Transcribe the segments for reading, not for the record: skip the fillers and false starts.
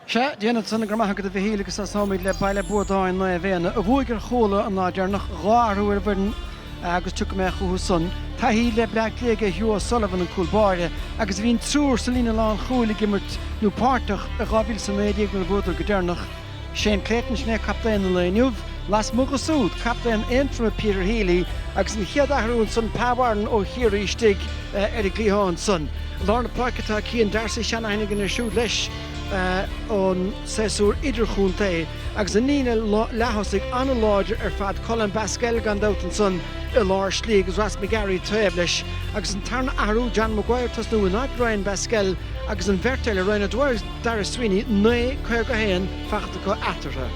Se déanana sanna gramachcha a bhílagus sa sáid le Ballyboden Na Fianna a bhuaigh chola an náidearnach gáú ar bhain agus tu me chu son. Tá hí le bleléige Hugh Sullivan an Coolbáire agus bhín trúr sa lína lá chola gimmert nó páirteach a gábhíil san éideag na bhúdar go déarnach. Shane Clayton sné captain na léniuh, las Mugasúd captain Entra Peter Healy agus an chiaadharún san Páwarn ó Chiarí stig Eric Lehan son. Lorna Parkata Cian Darcy Shanahan gan siúd leis on sesúr idirchúnta agus a nína lehosig anna láidir ar fad Colin Baskel gan dautan son i lár slí agus Ras McGarry taobh leis agus an tarna ahrú John Maguire tas nó náid Ryan Baskel agus an verteile Ryan Dwyer Dara Sweeney né Go-Ahead fachta go atartha.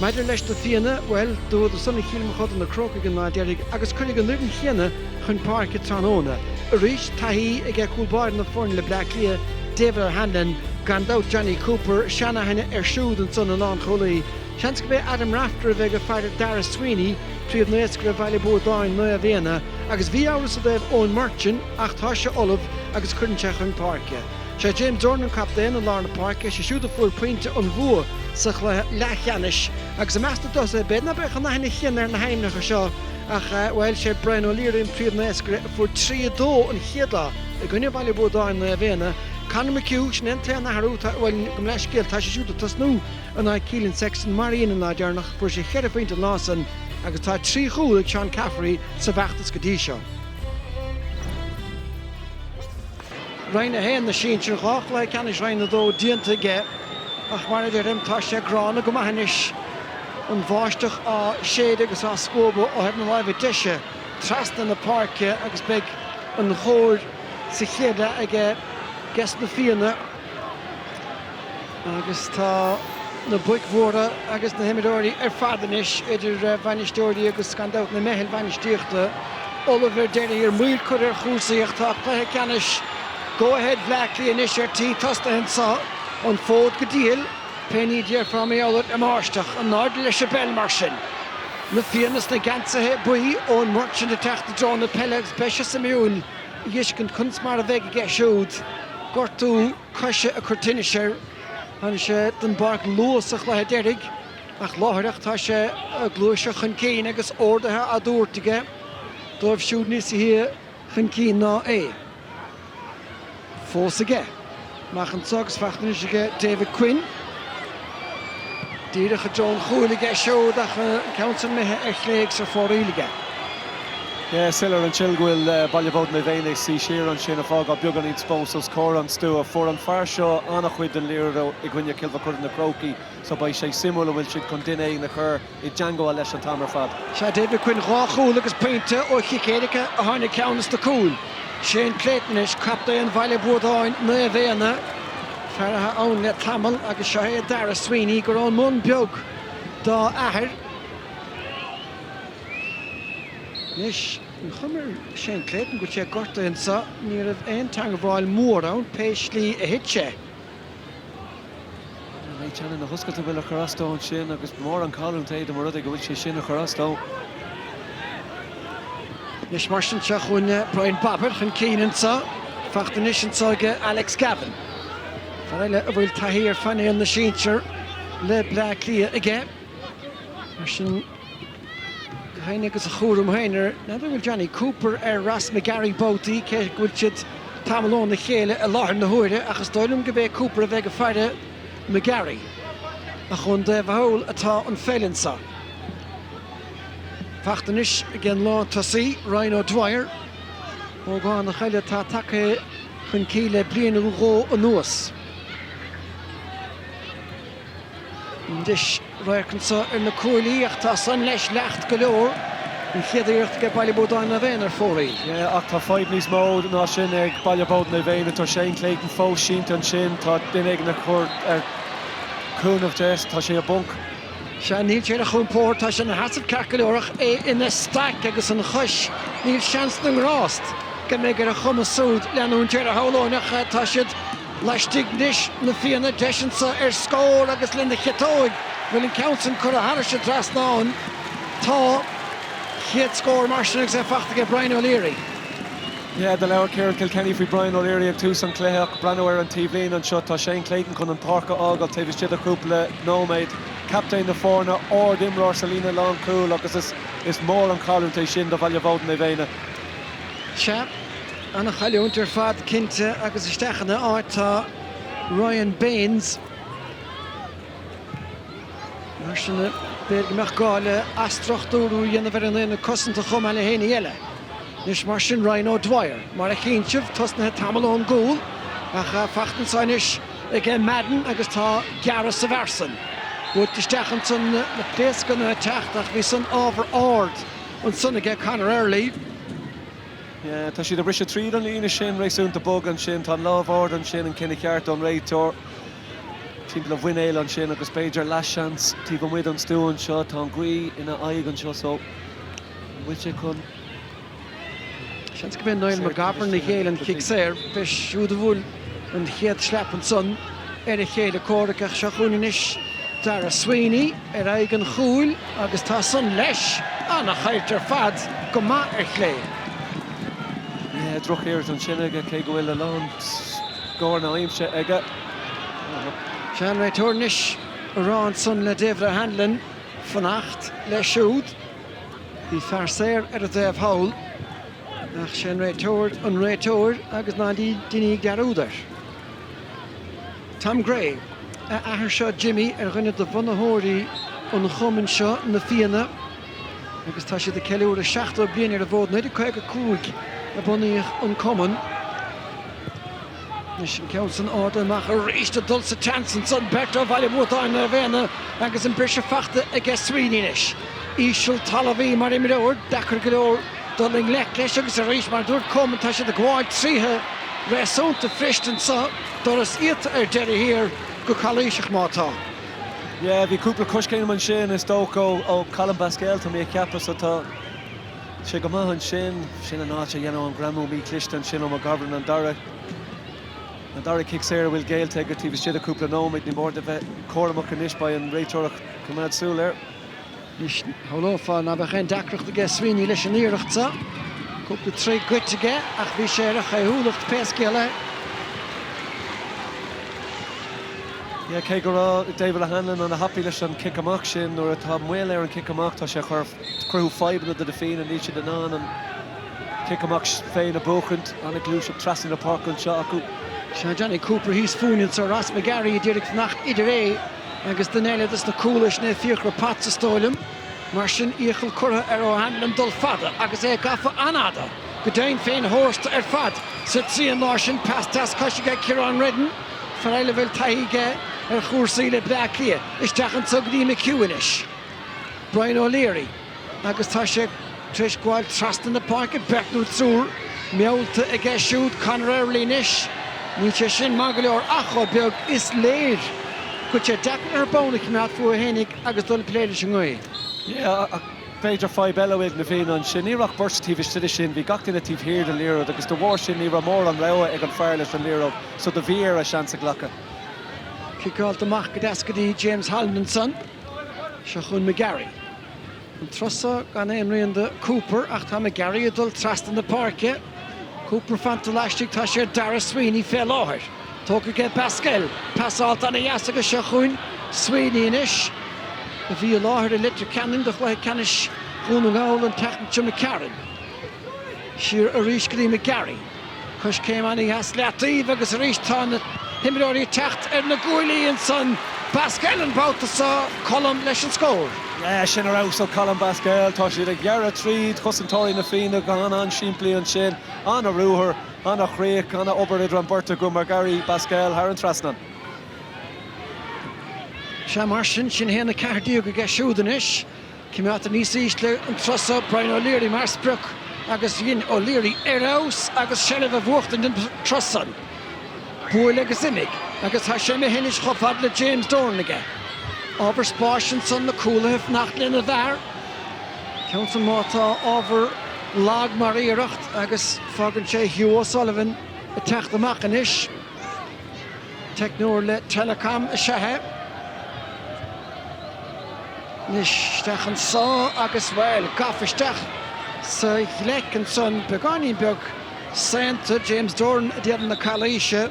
Maidir leis Na Fianna, well, dúad a sunna chiilm chud na croca gan náidearg agus chunig an lugan chianna chun páirce tróna. A rís taí ag Coolbáire na fórn le Blacklia David O'Hanlon gan dát Johnny Cooper Shanahan siúd an son an lán cholaí. Seans go bheith Adam Rafter a bheith go fáidir Dara Sweeney tríomh nuascar a Ballyboden Na Fianna agus bhí áras a bheith ón Merchant ach tá se Olive agus chuinse chun páirce. Se James Dornan captain an Lárna Páirce se siúd a fuair pointe an bhua sa lechanis agus a measta dos a bed na bech an nahanna chian ar na heimnacha seo ach bhfuil sé Brian O'Leary in príomh nuascar a fuair 3-2 an chiadla i gcuine Ballyboden Na Fianna. Conor McHugh sin te na harú bhfuil go leis céal tá sé siúta tasnú an cílinn Sexton Maríon an náidearnach fuair sé chead a faointe lásan agus tá 3 chúil ag Sean Caffrey sa bheachtas go dtí seo. Ryan a hen na sin sin gach le canis Ryan dó dianta ge ach mar idir rimtá sé grána go maithnis an bháisteach á séad agus á scóba ó heb na láimh deise trasna na páirce agus beag an chóir sa chéada ag gas Na Fianna agus tá na buicmhóra agus na himimeóirí ar fadanis idir bhainisteoirí agus scandát na mehil bhainisteochta Oliver Derry ar múl chur ar chúsaíocht tá chluthe canis Go-Ahead Blackley in isirtí tosta hinsa an fód go díal penny dear from eolat a máisteach an náidir leis a bell mar sin. Na Fiannas na gansathe buí ón Merchant a teachta John na Pelegs beise sa miúil dhiiscint cunsmar a bheith a gceisiúd gortú caiise a curtineisir an sé den barc luas a chluthe deirig ach láthaireach tá sé a glúise chun céin agus ordathe a dúirtige dóibh siúd níos hí chun cín ná é. Fós aige. Mach an sogus fachtanis aige David Quinn. Díireach a John Chúilige siúd ach council methe ar chléig sa fórílige. Sillar an Chilgwil Ballyboden Na Fianna sí siar an sin a fág a beag an spósos cór an stú a fór an fear seo annach chuid den lír i gcuine cilfa chud na croci so ba sé simúla bhfuil siad chun duine ag na chur i Django a leis an tamar fad. Se David Quinn ráchúil agus pointe ó chicéirice a tháinig ceannas de cúil. Shane Clayton is captain Ballyboden Na Fianna feartha ann le tamil agus seo Dara Sweeney gur an mún beag dá ahar. Nis an chumar Shane Clayton go sé gorta insa ní rah aon teanga bháil mór ann péislí a hitse. Teanna na hoscailte bhfuil a chorastó an sin agus mór an cáún taide mar rud go bhfuil sé sin a chorastó. Nis mar sin se chun Brian Babbitt chun cíann sa fachtanis an sáige Alex Gavin. Eile a bhfuil taí ar fanna an na síintear le Blackley aige. Mar sin haine agus a chúrum hainer na bhfuil Johnny Cooper ar Ras McGarry Bótaí cé bhfuil siad tamlón na chéile a láthar na huaire agus dóilm go bheith Cooper a bheith go feirde McGarry a chun de bhthol atá an féilinsa. Fachtanis again lá tosaí Ryan Dwyer ó gáin na chaile tá take chun cíle bliana ró an nuas. Dis roicansa ar na cúlaí ach tá san leis lecht go leor an chiaadíocht go Ballyboden Na Fianna ar fóraí. Ach tá 5 níos mó ná sin ag Ballyboden Na Fianna tá Shane Clayton fós sínta an sin tá duine ag na chuir ar cúnamh deis tá sé a bunk. Se níl sé a chumpóir tá sin na hasamh cearcailóireach é ina stac agus an chuis níl seans na rást go méid ar a chumasúd leanún tear a háláineach tá siad leistigh níos Na Fianna deisinsa ar scór agus lena chetóig bhfuil an council chur a hair se dras náin tá chiad scór mar sin agus é fachtaige Brian O'Leary. Yeah, the leabhar Kieran Kilkenny for Brian O'Leary ag tús an cléach, Branware and Tivlin an shot, Shane Clayton kun an parka ágal tavis chid a cúpla nómaid, captain na fórna or dimror Selina Long cool agus is mór an callum te sin do Ballyboden na Fianna. Sja, an a chaliúntar fad cinnte agus istechana áta Ryan Baines. Mar sinna beirgeach gáile astrachtúrú dhéanamh ar an cosanta chum eile héine eile. Nis mar sin Ryan O'Dwyer, mar a chéintseh tosnathe tamálón gúil ach fachtan sáinis ag Madden agus tá Gareth sa bharsan. Bút istechan san na pléascan na techt ach bhí san ábhar ard an sunna ag Conor Early. Yeah, tá siad a brise tríd an lína sin rééisúnta bog an sin tá lábhard an sin an cinna ceart an réitor. Timp le bhuinéil an sin agus beidir leisans tí go muid an stúan seo tá an grí ina aig an seo so bhuiil sé chun Sjans go ben Noel McGovern na chéile an kick séir bes siúd a bhúil an chéad sleap an son a chéile córacha seachúnis Dara Sweeney aig an chúil agus tá son leis anna chailtar fad go má chlé. Yeah, droch éirt an sin aige cé go bhfuil a lán gáir na aimse aige. Sean ré tuairnis arán son le Deirdre Hanlon fannacht le siúd. Bhí fear séir ar a déobh hawl. Ach sin réitóir an réitóir agus ná daoine garúdar. Tom Gray a ahar seo Jimmy ar rinne do bhunathirí an chumann seo Na Fianna agus tá siad a ceiliúr a 16 bliain ar a bhód nuidir chuig a cúig a bunaíoch an cumann. Nis sin ceann san áda amach a réiste dul sa chansan san Berta Ballyboden na Fianna agus an brise fachta ag Sweeney-inis. Ísisiil talabhí mar imireoir, dachar go leor Dulling lech leis agus a rééis mar dúir cumann tá siad a gháid tríthe réasúnta fristan sa doras iad ar deireadh hir go chailíseach mátá. Yeah, bhí cúpla coscéine man sin is dócha ó Colin Basquel tá mé ceappas atá sé go maith an sin an áte dhéanamh an gramú mí clistean sin ó McGovern an dara kick séir bhfuil géilte gur tí bhí siad a cúpla nómaid ní mór de bheith córamach an isis ba an réiteoireach cumad súil Nis hallófa na bheith dacreacht ag Sweeney leis an íireachta. Cúpla trí goitige ach bhí sé a chaithúlacht pescéile. Yeah, cé go rá David Hanlon an a happy leis an kick amach sin nuair atá muil ar an kick amach tá sé chur cruthú feibanna de féin an níte den an kick amach féin a bóchant anna glúis trasin na park an seo acu. Se Johnny Cooper hís fúnin sa Ross McGarry i ddíireach nach idir agus den eile is na cúlais na fiachra pat sa stóilm mar sin íochail curtha ar ó Hanlon dul fada agus gafa anada go dain féin hósta ar fad sa trí an lá sin pastas cosisiige Ciarán Redden for eile bhfuil taige ar chósaí le Blaclia isteach an tugadí McEwen-ish. Brian O'Leary agus tá sé tris gháil trastan na parca beicnú trúr meolta ag siúd Conor Early-ish ní sé sin má go leor achá beag is léir go sé deacan ar bónach mead fu a hénig agus dul pléidir sin gáí. Yeah, Beidir 5 eile na féin an sin níach bursatíh stiidir sin bhí gachtainna tíh hir an líró agus do bhór sin ní mór an leabhar ag an fearr leis an líró so do bhíar a seansa ghlacha. Kickálta amach go dascadí James Halmanson se chun McGarry. An trosa gan éonraíonn de Cooper ach tá McGarry a dul trastan na parca. Cooper fanta leistigh tá sé Dara Sweeney fé láthir. Tóca ge Pascal pasáilta anna dheas agus se chuin Sweeney-inis. A bhí a láthir a litir canan do chluithe canis chun an gáil an teachnaí McCarran. Siar a rís go dtí McGarry. Chus céim anna dheas leataíomh agus a rís tá na himireoirí techt ar na gúilíonn san Pascal an báta sa colm leis an scór. Yeah, sin a rás ó Colin Basquel tá siad ag Garrett tríd chusantóirí na Fianna go an siimplí an sin anna rúthar anna chréic anna obair an Berta go mar Gary Basquel thar an trasnan. Se mar sin héanana cardío go siúdanis cimát a níos ísle an trosa Brian O'Leary mar spruch agus dhéon O'Leary arás agus sellh a bhuachtain den trosan. Bhuail agus imig agus tá sé mé hénis chofad le James Dornaige. Aber spáisian san na cúlathh nach lena bhar. Ceann san mátá ábhar lag mar iireacht agus fágann sé Hugh O'Sullivan a techt amach inis. Technúir le telecom a sethe. Nis stechan sá agus bhil gafisteach sa chléicin san begáín beag Saint James Doran Dian na Kalaisha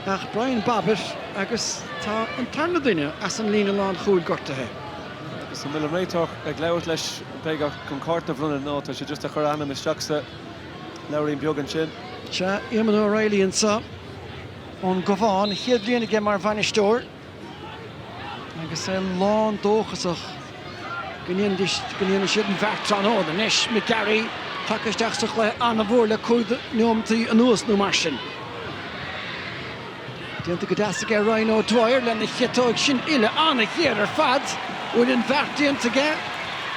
ach Brian Babbitt agus tá an tarna duine as an lína lán chúil gortathe. Sa mille réitoch ag leabhart leis beag chun carta bhrunna ná tá sé just a chur anam isteach sa leabhraíon beag an sin. Se Eamon O'Reilly an sa an Govan chiad bliana ige mar bhainisteoir agus é lán dóchasach gníon siad an bhert an óda nes McGarry takeisteach le anna bhór le cúd neomtaí an nuas nó mar sin. Dianta go deasa ige Ryan O'Dwyer le na chiatóig sin ile anna chéad ar fad bhfuil an bhert dianta ige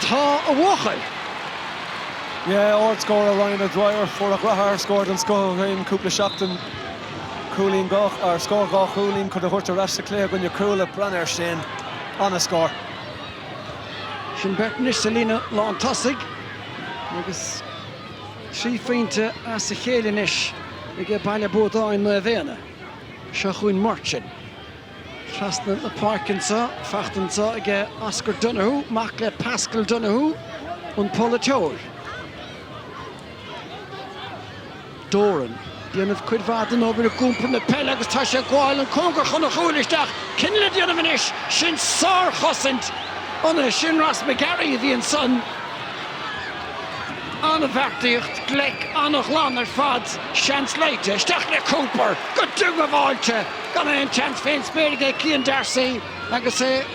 tá a bhóchail. Yeah, old scorer Ryan O'Dwyer for a Grahar scored and scored in cúpla seachtain cooling goch or score goch cooling could have hurt the rest of clear when you cool up Brenner sin on a score. Sin Bertnis Selina lán tosig agus trí féinte as a chéalanis ige Ballyboden in Na Fianna seo chuin martin. Trasna na Parkinsa, fachtansa ige Oscar Donoghue, mac le Pascal Donoghue an Polateoir. Doran Díanamh cuid bhadan over a gúmpa na pelle agus tá sé gháil an cógar chun a chúlisteach cinile díanamh inis sin sár chosint anna sin Ross McGarry a bhí an son anna bheartaíocht glec annach lán ar fad seans leite isteach le Cooper go dúga bháilte gan an chance féin spéirige Cian Darcy agus é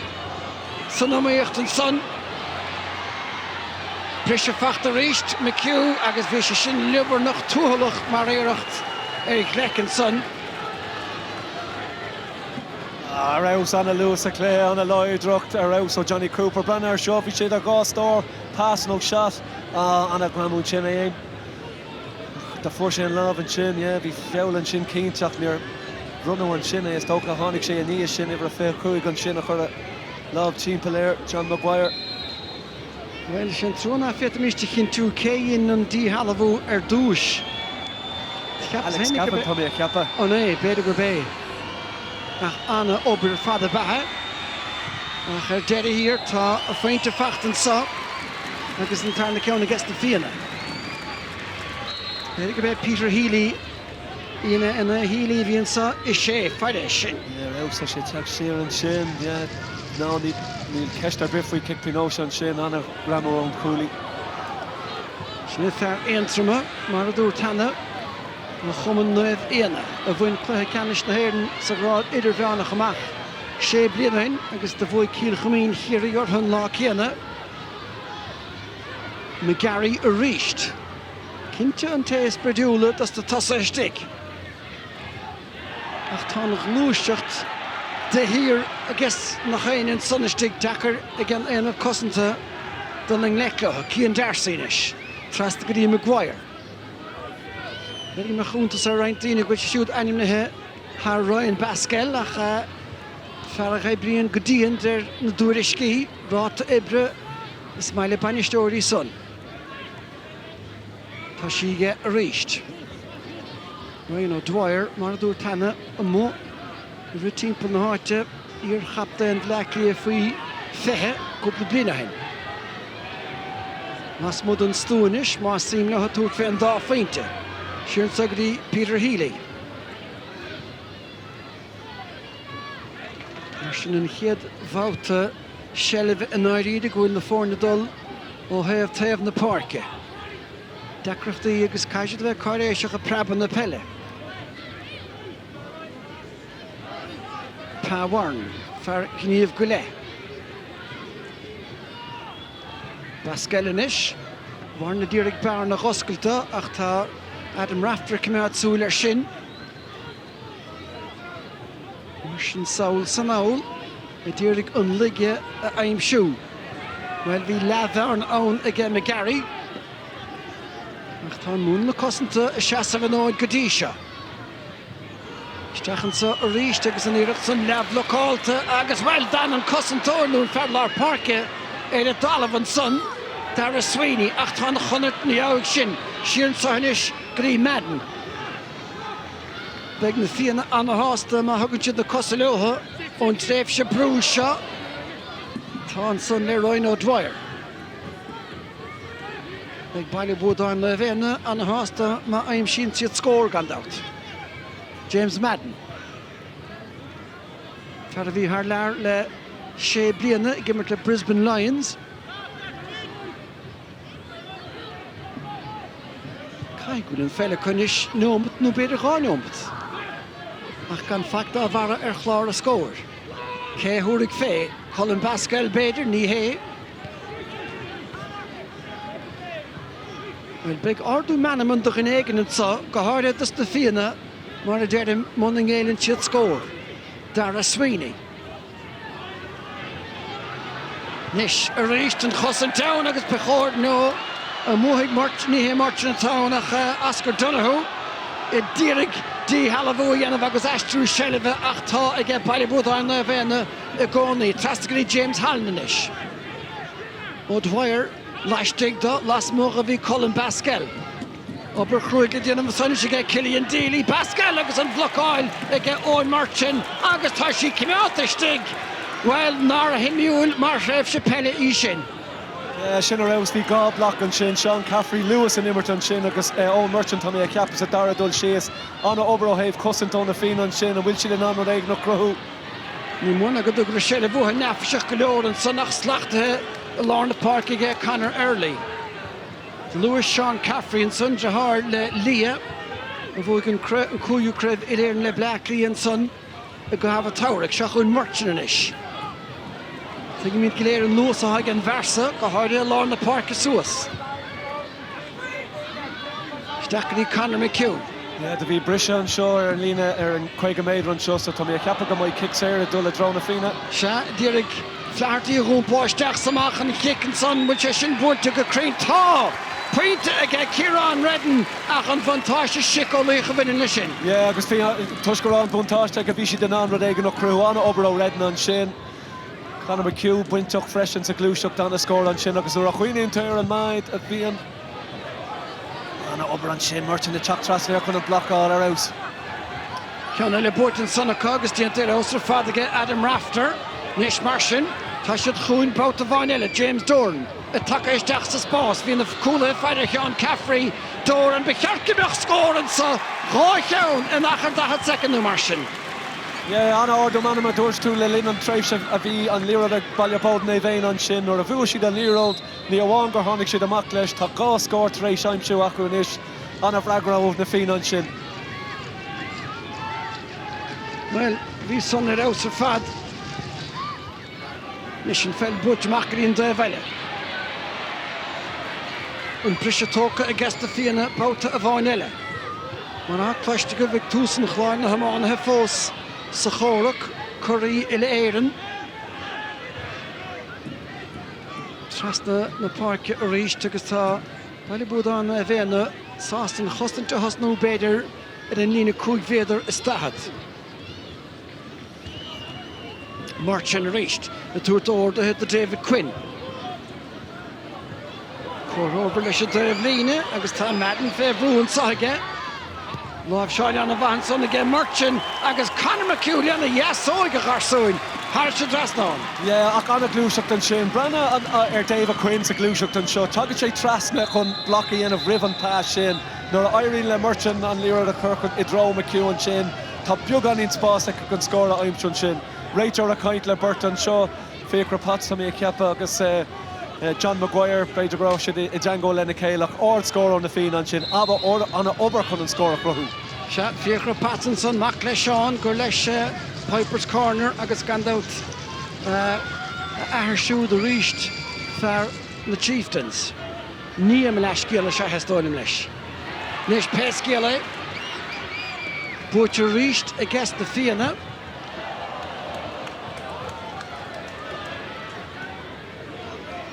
san nóíocht an son Brisha fachta ríist McHugh agus bhí sé sin libar nach túhalach mar éireacht glec an son. Raus anna Lewis a Clay anna Lloyd-Drucht Raus o Johnny Cooper Brenner seo bhí siad a gástór pass no shot anna gramún sin é Tá fuair sé an lámh an sin bhí feall an sin cínteach níor runú an sin is tócha tháinig sé a níos sin ibre fé chuig an sin a chur lámh timpeléir John Maguire. Well, sin trúna fétamiste chin tú céin an dí halahú dúis. Alex Gavin tá mé a ceappa. Ó né, beidir go bé. Ach anna obair fada bathe. Ach deire hir tá a féinte fachtan sa agus an tarna ceann agus Na Fianna. Beidir go bé Peter Healy ina Healy bhíonn sa is sé fada sin. Raus a sé teag sér an sin, ná níl ceistar bifraí kickpí nó an sin anna ramó an cúlaí. Sin fear éontrama mar a dúr tanna na chuman nuamh éana a bhain cluthe canis na hÉireann sa grád idir bheannach amach. Sé blianain agus de bhfuil cíl chumín chiaí orthan lá chéana. McGarry a ríist. Cinnte an téas breúla das de tasa istig. Ach tá nach lúisteacht de hir agus nach chéin in sunnistig Dakar again éana cosanta don an lecha Cian Darcy inis. Trasta go dtí Maguire. Beidir me chúnta sa reintíine go siúd anim nathe Har Ryan Baskel ach fearach é blion go dtíon der na dúriscí ráta ibre is mai le bainisteoirí son. Tá síige a ríist. Ryan O'Dwyer mar a dúr tanna a mó ru timppla na háite ír chapta an leiclí a faoi fethe cúpla bliana hen. Mas mud an stúnis má sim le túr fé an dá féinte. Sian sagadí Peter Healy. Mar sin an chéad bhauta sellibh an áiríide gohfuil na fórna dul ó thaobh taobh na páirce. Decreachtaí agus caiisiad bheith cáiréiseach a preban na pelle. Tá Warren fear gníomh go le. Bascal inis, Warren na díreach bear na goscailta ach tá Adam Rafter cumad súil ar sin. Mar sin saoil san áil a díreach an ligge a aimimsú. Well, bhí leabhar ann ige McGarry ach tá mún na cosanta a seasamh an áid go dtí seo. Stechan sa a ríist agus an iirecht san leabh locálta agus bhfuil dan an cosantóirnún fearlár páirce le dalamh an son dar a Sweeney ach tá na chonairt níomh sin sian sahanis Grí Madden. Beag Na Fianna anna hásta má thugann siad na cosaléotha ón tréimh se brú seo tá an son le Ryan O'Dwyer. Ag Ballyboden na Fianna an hásta má aim sin siad scór gandát. James Madden. Fer a bhí thar lear le 6 bliana gimmert le Brisbane Lions. Cai gúil an féile chunis nómbat nó beidir gá nómbat. Ach gan facta a bhara chlár a scór. Cé thuaigh fé, Colin Pascal beidir ní hé. Wel big ardú manamon do in eigen an sa, go háirid is Na Fianna, mar a déirim munning éilin siad scór. Dara Sweeney. Nis a ríist an chos an town agus pechord nó a múhaig ní hé mart an town ach Oscar Donoghue. I dírig dí halafú dhéanamh agus astrú seileibh ach tá ag Ballyboden na Fianna i gcónaí trasgaí James Halnan is. Ó dwyer Lastig da, las móga bhí Colin Pascal. Aber chrúig déanam sanna sig Cillian Daly, Pascal agus an bhlocáil ag Owen Martin agus tá sí cimíáta stig. Well, nar a himmiúil mar raibh se pelle í sin. Sin a raibh bhí gá bloc an sin, Sean Caffrey Lewis an immert an sin agus Owen Martin tá mé a ceapas a dara dul séas. Anna obair ó héh cosint ó Na Fianna an sin a bhfuil siad an anmar éag nach cruthú. Ní muna go dúgur séile bhuathe neafaiseach go leor an san nach slachtathe Lorna Park ag Conor Early. Lewis Sean Caffrey and son Jahar le Leah. If we can cúiú creibh idir le Blackley and son a go have a tower seachún Merchanish. Think mín goléir an luas a haig an versa go háidir Lorna Park a suas. Stachaí Conor McHugh. Da bhí brise an seo ar lína ar an chuige méid an seo, so tá mé a ceapa go maiid kicks ar a dul a drá Na Fianna. Se dírig flairtaí a rúmpáisteach samach an kickin son bhfuil sé sin búirte go crainn tá. Pointe ag Kieran Redden ach an bhaintáiste sic ó lucha bhain lei sin. Agus tuisgur an bhaintáiste go bhí si den an rud éige nach cruú anna obair ó Redden an sin. Conor McHugh buinteach freisin sa glúiseach dan a scór an sin agus ar a chuoineann tuir an maid a bhíon. Anna obair an sin, Martin na teach tras bhíar chun an blocáil ar aus. Ceanna le búirtin sanna agus díantar austra fad aige Adam Rafter, Nish Martian, tá siad chuún bouta bhain eile James Doran. A take isteach sa spás, hí na cúla feidir Sean Caffrey, Doran bechearcimbeach scóran sa rá cheann in achar 10 secondú Martian. Anna ordum anna dúirt tú le linn an treibh a bhí an líra ag Ballyboden na Fianna an sin, nuair a bhuail siad an líród, ní amháin gur tháinig siad amach leis, tá gá scór tar éis aimsiú acu inis, anna bhreagra Na Fianna an sin. Well, bhí son ar aus ar fad. Nis an fel bút macraíon de bheile. An brise tóca agus Na Fianna bouta a bhain eile. Mar ach pleiste go bhíh túsan chláin na hamánathe fós sa chórach choirí ile éireann. Trasna na parke a ríist agus tá Ballyboden na Fianna sástan chostante hasnú beidir ar an lína 5 féidir is stahad. Marchan ríist na túirt ordathe de David Quinn. Cór leis a dóibh líne agus tá Madden fé bhrúan saige. Láimh seáil anna bhain son aige Marchan agus Conor McHugh leanna jaasóig a charsúin. Thar sé trasnáin. Ach anna glúiseacht an sin. Brenna ar David Quinn sa glúiseacht an seo. Tagad sé trasna chun blocaí anamh ribh an pás sin. Nuair a éiríonn le Marchan an líra a chuircud i dró McHugh an sin. Tá beag an íon spás ag an scór a aimsiún sin. Réitir a caint le Burton seo, fécra pat sa mé ceapa agus John Maguire beidir grá siad I Django lena céileach ord scór ó Na Fianna an sin, aber anna obair chun an scór a chruthú. Se fécra Pattinson mac le Seán gur leis Piper's Corner agus gandát ahar siúd a ríist fear na Chieftains. Ní am leis céile se heastáilim leis. Nis pés céile, búirte ríist agus Na Fianna.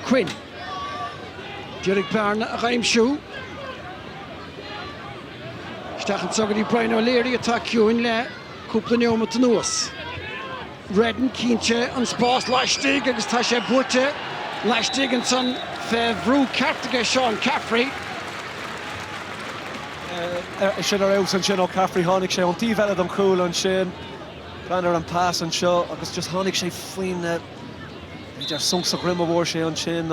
Quinn. Dúirig Barna a chaimsiú. Stachan sogadí Brian O'Leary atá ciúin le cúpla neomha ta nuas. Redden cínte an spás leistigh agus tá sé búirte leistigh an son fé bhrú ceartaige Sean Caffrey. Sin ar aus an sin ó Caffrey tháinig sé an tíbheile an cúil an sin. Brenner an pass an seo agus just tháinig sé faoin idir sung sa grim a bhór sé an sin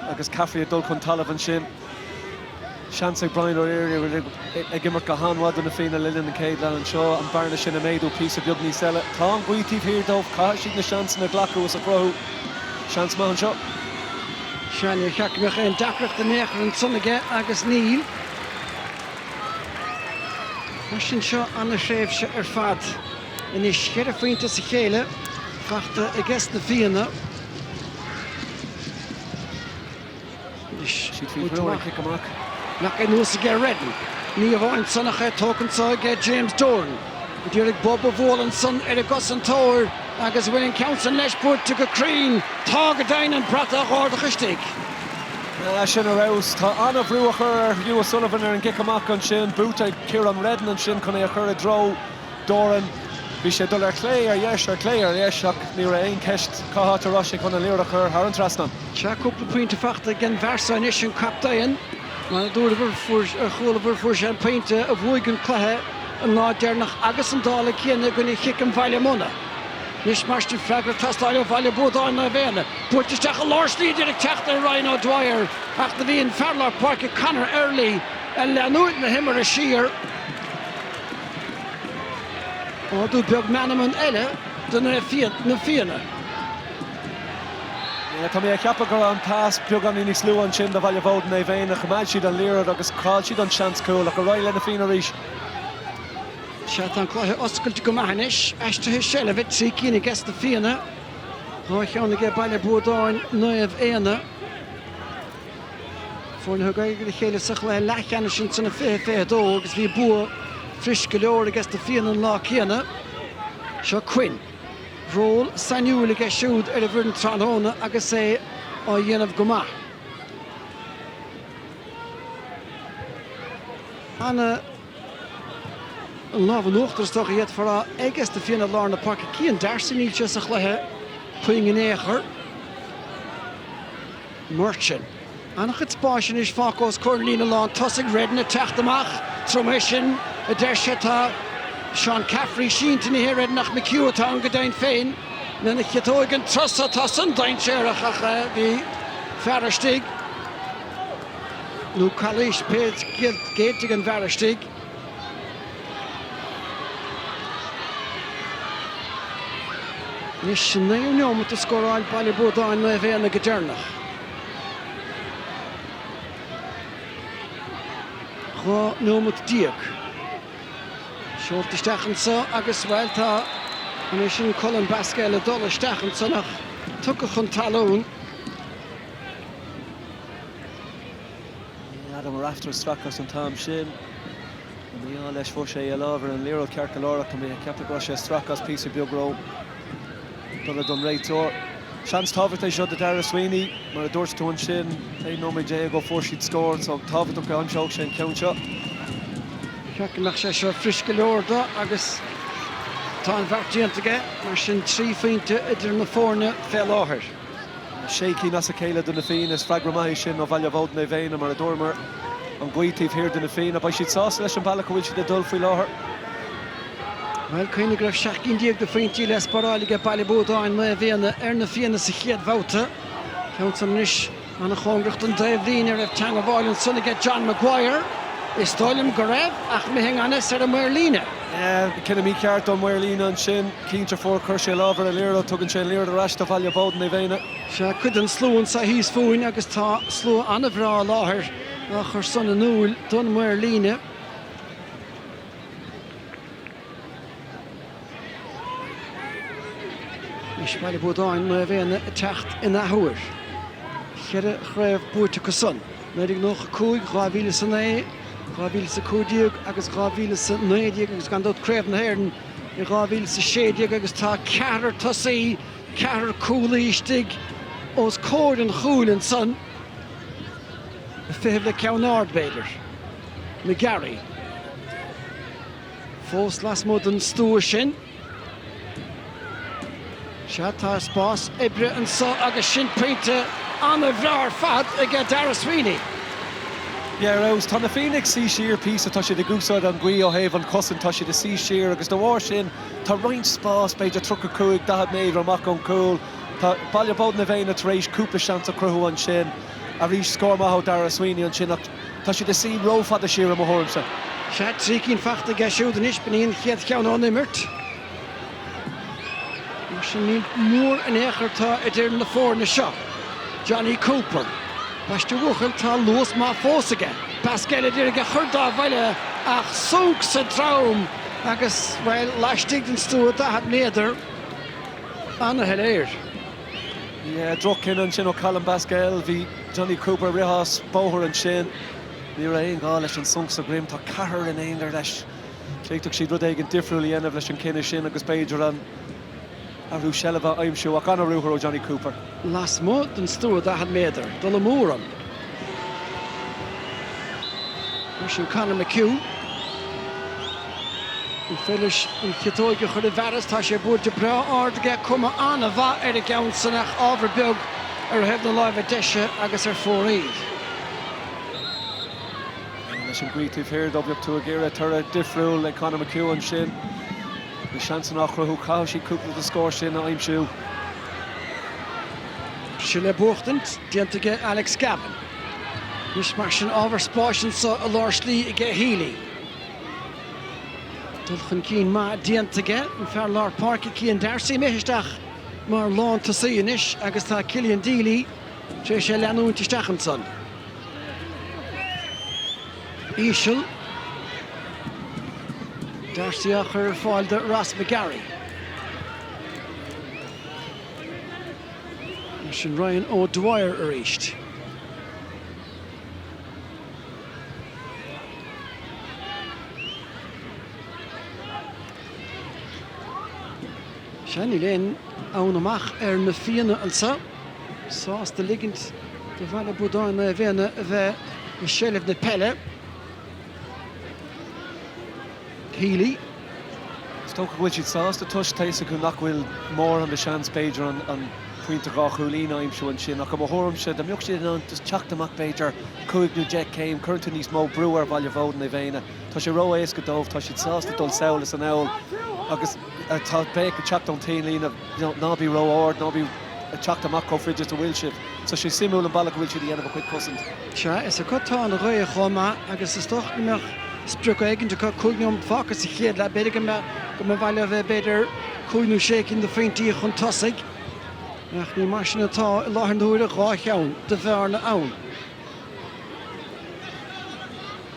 agus Caffrey a dul chun talamh an sin. Chance Brian O'Leary ag immer go hanwad na Fianna Lillian and Caidlan and Shaw and Barna sin a méadú piece of Bugni Sella. Tá Guitíh here dómh caiisiigh na chance na Glacu was a crow. Chance man seo. Seanna cheacmach an dacreacht den néchar an sunnige agus Níl. Sin seo anna séimhse fad. Inis cheir faointe sa chéile fachta I gceist na Fianna. She'd feel really kick him back. Nach ein nuas ge redden. Ní bhain sannacha tócansa ge James Doran. Dúirigh Bob O'Volan son Gos an Tóir agus winning counts an Leisburt to go Crean. Tá go dain an brata gádacha stig. Sin a raus, tá anna bhrúachar Hugh Sullivan an gicamach an sin, búta Kieran Redden an sin chun é a chur a dro Doran. Bhí sé dul clé yes ach ní ra aon ceist cáthart ará sé chun an líorachar ar an trasna. Tá cúpla puinte fachta gen versa in is an captain. Maar dúirfar chuilfar fuair sé an peinte a bhuaigan cluthe an nádéarnach agus an dála chéanna gona chiicim Ballyboden. Nis marstí freagra tastáil Ballyboden Na Fianna. Buirteach a láirslí idir teachta Ryan O'Dwyer ach na bhíon Ferlar Park Conor Early a leanúid na himar a siar. Ó dú beag menaman eile don na Fianna. Tá mé ceappa go an pass beag an inig slú an sin de Ballyboden Na Fianna chamáid siad an líor agus cáil siad an chance cool ach go roiile na Fianna rís. Se an chluthe oscailte go mainis, eistethe seile bheith trí cína gceist na Fianna. Tá cheanna ge Ballyboden Na Fianna. Fórna gaige de chéile sa le lechanna sin sanna fé dó agus bhí bua fris go leor gceist na Fianna an lá chéanna. Seo Quinn. Ról sanúla ge siúd ar a bhirn tráthóna agus é á dhéanamh go maith. Anna an lábhan uachtarstoch a dhéad fará agus na Fianna lár na parc cían darsaníil se sa chluthe puing in éair. Merchant. Anna chud spáisin is fácós chuirlína lán tosig Redden a teachtamach tromission a deir sé tá Sean Caffrey sínta na hir nach McHugh atá an go dain féin. Na na chetóig an trosa tá san dain séireach ach bhí fearstig. Nú chalís péad géitig an fearstig. Nis sin naoú neomad a scóráil Ballyboden Na Fianna go dearnach. Chá neomad díag. Seolta stechansa agus bhiltá an sin Colin Bascale dul stechansa nach tucha chun talún. Adam ar after strachas an tám sin. Ní á leis fór sé a lábhar an líor cearca lára go mé ceappa go sé strachas písa beagró. Dul don réitor. Seans tábhart é seo de Dara Sweeney mar a dúirt tú an sin é nóid dé go fór siad scór so tábhart go anseog sin ceann seo. Ceacach sé seo fris go leor da agus tá an bhartíontaige mar sin trí faointe idir na fórne fé láthair. Shaky nas a céile duna Fianna is freagra sin ó Ballyboden Na Fianna mar a dormar an Guitíh hir duna Fianna ba siad sás leis an bailach bhfuil siad a dul faoi láthair. Well, chuinnig raibh 16 de faointí les paráige Ballyboden Na Fianna ar na Fianna sa chéad bhóta. Ceann san níos anna chóngracht an daobh líon ar raibh teanga bháil an sunnige John Maguire. Is dóilm go raibh ach mé hang anas ar a Muirlína. Cinna mí ceart ó Muirlína an sin cínte fór chuir sé lábhar a líor tugann sé líor a reist a Ballyboden Na Fianna. Se chuidan slúin sa híos fúin agus tá slú anna bhrá láthair a chur son an núil don Muirlína. Is Ballyboden Na Fianna a techt in ahuair. Cheire chraibh búirte go son. Neidig noch cúig, ghlábhíle san é, ghlábhíle sa cúdiag agus ghlábhíle sa néidiag agus gan dod craibh na héirn I ghlábhíle sa séidiag agus tá ceathar tosaí, ceathar cúlaístig os cóir an chúil an son. A fihibh le ceannáard béidir. Na Gary. Fós lasmód an stúir sin. Se tá spás ibre an sa agus sin peinte an a bhrear fad ag Dara Sweeney. Rose, tá na Phoenix sí siar písa tá sé de gúsáid an gcuí ó héh an cosan tá sé de sí siar agus do bhhair sin tá roint spás beidir trucha cúig dahad méid amach an cúil. Tá Ballyboden Na Fianna tar éis cúpla seans a cruthú an sin a rís scór maith ó Dara Sweeney an sin Tá si de sí ro fad a sir am hormse. Se trí cín fachta geisiúd in ispaníon chéad ceann an imirt. Mar sin ní mór an éagartá a dtír na fór na seo. Johnny Cooper. Baiste bhuachil tá luas má fósaige. Pascal a dtír go chuirtá bhaile ach sóg sa traum agus bhil leistigh den stúr a had néidir anna heléir. Yeah, Druckin an sin o Callum Pascal, hí Johnny Cooper rihas bóthir an sin. Ní ra éon gá leis an sung sa grim, tá cahar in éon leis. Cléitach siad rud éigen difriúil dhéanamh leis an cinine sin agus beidir an arú sellabh aimsiú ach anna rúthar ó Johnny Cooper. Las mo den stúr a had méidir, dul mór an. Mar sin Conor McHugh. Yn ffeilish yn chytóige chud a bheras tá sé búir de bra áirdige cuma anna bha ar a gceann sanach ábhar ar hebh na láimh deise agus ar fóraíd. Leis an gríomh hir dobleach tú a ggéire tar a difriúil le Conor McHugh an sin. Ní seansan nach rathú cá sí cúpla de scóir sin a aimsiú. Sin le buachtant, diantaige Alex Gavin. Nus mar sin ábhar spáisian sa a lár slí i gce Healy. Dulchan cín má diantaige an fear lár parca cían Darcy méhisteach mar lán ta síonis agus tá Cillian Deely sé sé leanún tisteachan son. Ísil Darcy ach ar fáil de Ross McGarry. Mar sin Ryan O'Dwyer ar éist. Sean Lane ann amach ar Na Fianna ansa. Sás de ligint de Ballyboden na bhéna a bheith i seileamh na pelle. Healy. Stocha bhfuil siad sás de tuis taisa go nach bhfuil mór an de seans beidir an puinte gá chuúlín aimsiú an sin ach go thormse de mbeocht siad an teach amach beidir chuig Jack céim chuirta níos mó breúar Ballyboden na bhéna. Tá sé ro éas go dómh tá siad sás de dul saolas an eol agus tá beic a teach an taon lína nábí ro ord nábí a teach amach có fridir a bhfuil sibh. So sé simú an bailach bhfuil siad dhéanamh a chuid cosint. Se is a cutá na roií chomá agus is toch nach Spruk eigen te koeien focus hier la beidir go me bhaile bheith beidir cúnú sécin de féintí chun tosig. Ach ní mar sin atá láthar nuair a gá cheann de bhear na ann.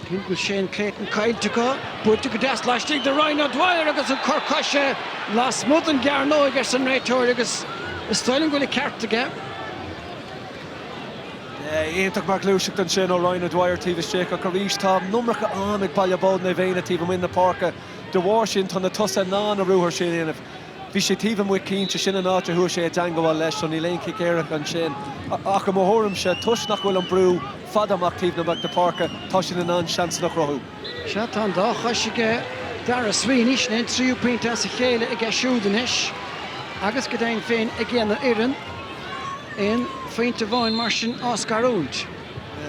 Cíncuil sé Clayton caiilte go, búirte go deas leistigh de Ryan O'Dwyer agus an corcaise las mud an gearnó agus an réiteoir agus is stoilm goil ceart aige. Éonach mar clúiseach an sin ó Ryan O'Dwyer tíbhiste a choríos tá numracha an ag Ballyboden na bhéna tíbh in na parca de bhhair sin tá na tusa ná na rúthar sin inamh. Bhí sé tíbh mu cínte sin an áte thuair sé deangáil leis an í léon cicéireach an sin. Ach go mthorm se tuis nach bhfuil an brú fad amach tíbh na bag na parca tá sin an an seans nach rothú. Se tá dá chuisige dar a swínis na tríú pinte a chéile ag siúdanis agus go dain féin a ggéanna iran in féinte bháin mar sin Oscar Únt.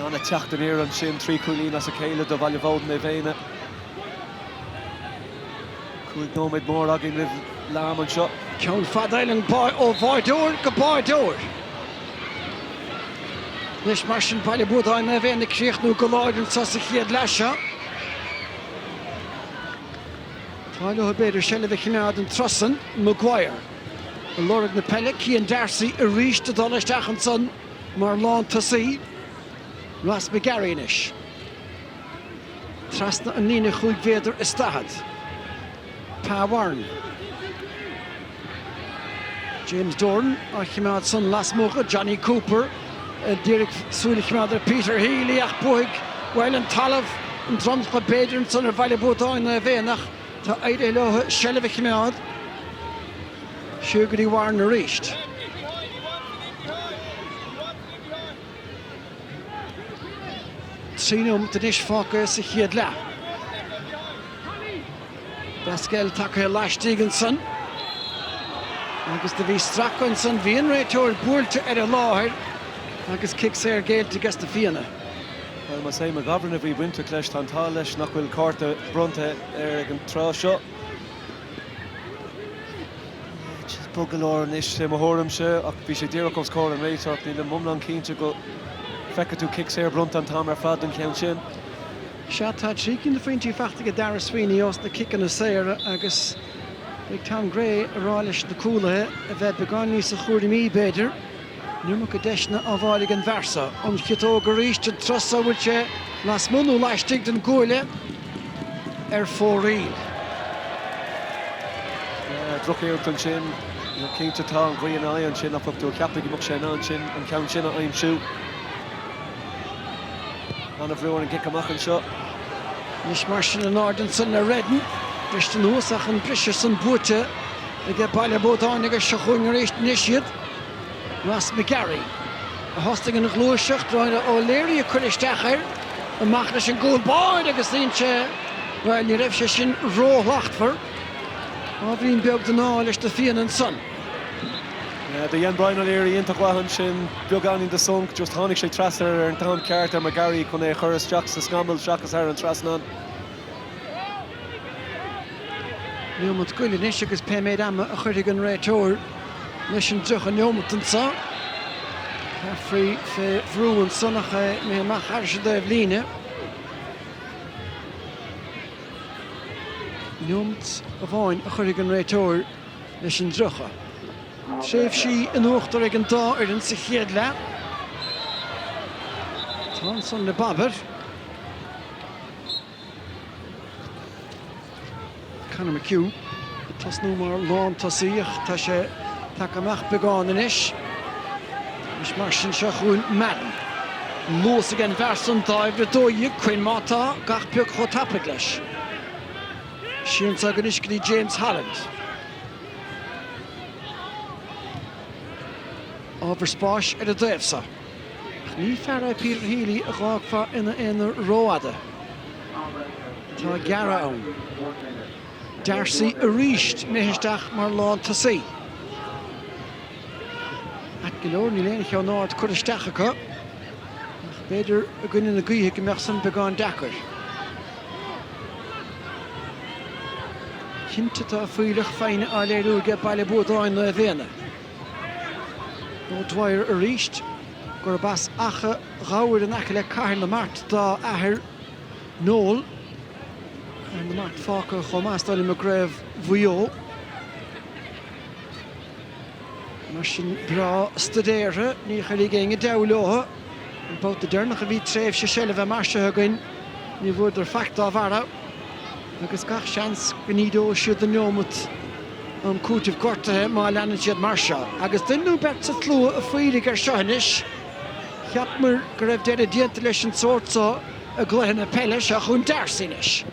Anna teachtain ar an sin trí cúlín as a chéile do Ballyboden na bhéna. Cúig nóid mór agin rih lám an seo. Ceann fadailen ó bhaidúir go báidúir. Leis mar sin Ballyboden na bhéna críochnú go láidann sa chéad leise. Tá le beidir seileh chinnád an trosan Maguire. Lorg na pelle cían Darcy a ríis de dolisteach an son mar lán tasaí Ross McGarry inis. Trasna an nína chuig féidir is stahad. Pa Warren. James Doran a chimád son las mocha Johnny Cooper Dirk súla chimád Peter Healy ach buig bhfuil an talamh an dromcha beidir an son ar Ballyboden na bhénach tá éidir leo seileh chimád Sugarty Warren reached. Sínum de dis focus a chiad le. Pascal take leistigh an son. Agus de bhí strac an son bhí an réiteoir búilte ar a láthir agus kick sé ar géilte gas Na Fianna. Well, má sé McGovern a bhí winter cleis tá tá leis nach bhfuil cárta brunta ar an trá seo. Bugalóir is sé mthorm se ach bhí sé ddíach os cóir an réiteach ní le mumlan cínte go Fecca tú kicks here brunt an Tom ar fad an count sin. Tá trícinn de faointí feachtaige Dara Sweeney os na kickan na saoire agus ag Tom Gray ará leis na cúlathe a bheith beagán níos a chuirí mí beidir. Nuair go deisna á bhálaigh an bhersa an chitó go ríist an trosa bhfuil sé las munú leistigh den gúile ar fóríl. Druchéirt an sin, cínta tá an bhaon an sin up tú ceaptaigh mo sin an sin an count sin a aimsú. An a bhrúin an gic amach an seo. Nis mar sin an Ardenson na Redden, Dris den úsach an Brisherson búte ag a Ballyboden agus se chuing éis níisiad. Ross McGarry. A hosting an glúiseach droine ó léirí a chuiristeachir amach leis an gúil báid agus líonse bhil ní raibh sé sin róhlachtfar. Á bhíon beag den ná leis na Fianna an son. De Jan Brian O'Leary intagwahan sin biogan in de sunk just hánig sé trasar ar an tam ceart ar McGarry chun é churas Jack sa scamble seachas ar an trasnan. Níomad gúile níos agus pe méid ama a chuirigh an réiteoir leis an duch an níomad an sa. Frí fé bhrú an sonnacha mé amach ar se dóibh líne. Níomad a bháin a chuirigh an réiteoir leis an drucha. Tréf sí an uachtar ag an dá ar an sa chéad le. Tá an son le babar. Conor McHugh. Tas nó mar lán tasíoch tá sé take amach beagán inis. Is mar sin se chuún Madden. Lós ag an bhersan dáibh le dóigh chuin mátá gach beag cho tapig leis. Sian sa gan iscrí James Holland. Ábhar spáis ar a dóibhsa. Ní fearra Peter Healy a ghágfa ina róada. Tá gearra ann. Darcy a ríist méhisteach mar lán tasaí. At gilóir ní léana cheann náid chuiristeach acu. Beidir a gcuine na gaotha go meach san beagán deacair. Cinnte tá faoilech féine á léirú ge Ballyboden na Fianna. Nó dwair a ríist gur bas acha gáir an acha le cairn na mart dá ahir nóil an na mart fáca chomástáil me greibh bhuió. Mar sin bra stadéire ní charí géinge deulóha an bót a dernach a bhí tréimh se sele bheith marse againn ní bhd ar factá bhara agus gach seans gnídó siad an nómut an cútih gortathe má leanann siad mar seo. Agus dunnú bet sa tlú a faoiligh ar seoinis, cheapmar go raibh dead a dianta leis an sórtsa a gluithe na peile se chun Darcynis.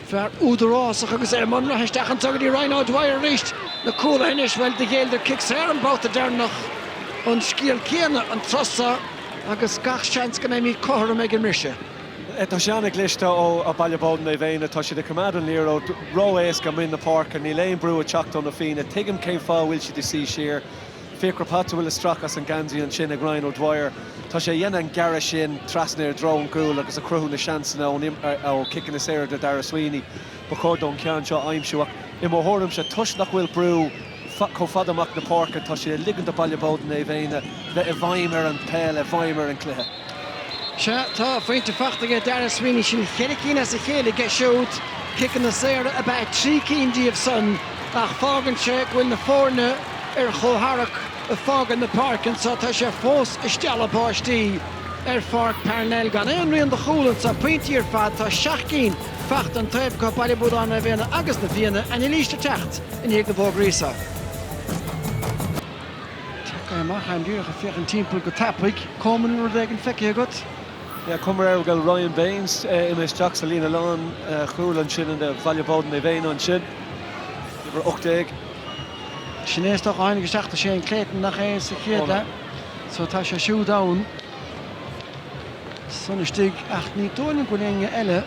Fear údarrásach agus man raheisteach an tugadí Ryan Dwyer ríist na cúla inis bhfuil de géaldir kicks ar an bóta dernach an scíal céanna an trosa agus gach seans go mí cóthra méid an mise. Tá seanna glista ó Ballyboden na Fianna tá si de cumad an lír ó roéis go min na park a ní léon brú a teacht na Fianna tuigim céim fá bhfuil si de sí siar fécra pat bhfuil strachas an gansaí an sin a Ryan O'Dwyer tá sé dhéana an gara sin trasnéir drón gúil agus a cruthú na seansanna ó kicking na séir de Dara Sweeney ba chódón ceann seo aimsúach i mthórm se tuis nach bhfuil brú có fad amach na park tá sé ligand a Ballyboden na Fianna bheith i bhaimar an péil a bhaimar an cluthe. Se tá faointe fachtaige Dara Sweeney sin cheiricín as a chéala geisiút kicking na séir a bheith trí cíndíobh san ach fágan sé gofuil na fórne ar chótharaach a fágan na parkin sa tá sé fós isteala báistí ar fág Parnell gan éon rion de chúlan sa pointí ar fad tá 16 facht an taobh go Ballyboden na Fianna agus na Fianna an i líiste techt in dhéag na bóg rísa. Tá amach an dúach a fechan timppla go tapig, coman ru ag an feice agat. Ja, kommer er gal Ryan Baines in is Jack Salina Lawn Chúlan sin in de Ballyboden na Fianna an sin. Ibar 8 Sinéis toch einige sagte sé an kléiten nach éon sa chéad so tá sé siú dain. Sonnestig ach ní tónin go lénge eile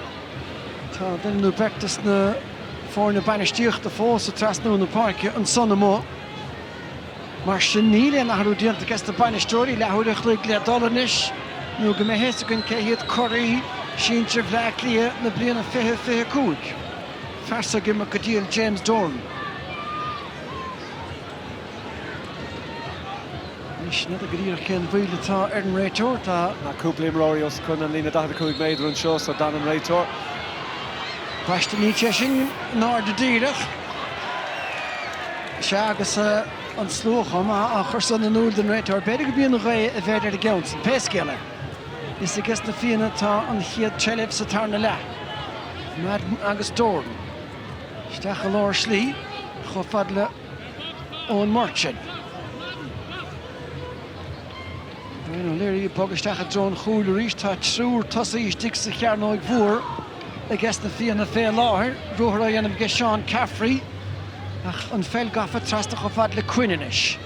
tá den nó bertas na fórna bainistíocht a fós a trasnú na parke an sonna mó. Mar sin níle nach ú dianta gesta bainistóí lehuideach le gléadolanis nó go mé héasacinn céhiad choirí síinte bhleaclia na bliana fithe cúig. Fersa gimar go díal James Dorn. Is net a gríir cén bhuiile tá ar an réiteoir tá Na cúpla imróí os chun an lína 12 méadú an seo so dan an réiteoir. Basta ní sin ná de díireach. Se agus an slócham a chur san an úl den réiteoir. Beidir go bíon ré a bhéidir a gceann péisceile. Is a gus na Fianna tá an chiad treileh sa tarna le. Madden agus Dorn. Steach a láir slí cho fadla ón Martin. Léirí bogasteach a drón chúil rís tá trúr tosaí stig sa chearnóid bhór a gus na Fianna fé láthir. Ruthar a dhéanam gus Seán Caffrey ach an fel gafa trasta cho fadla cuinenis.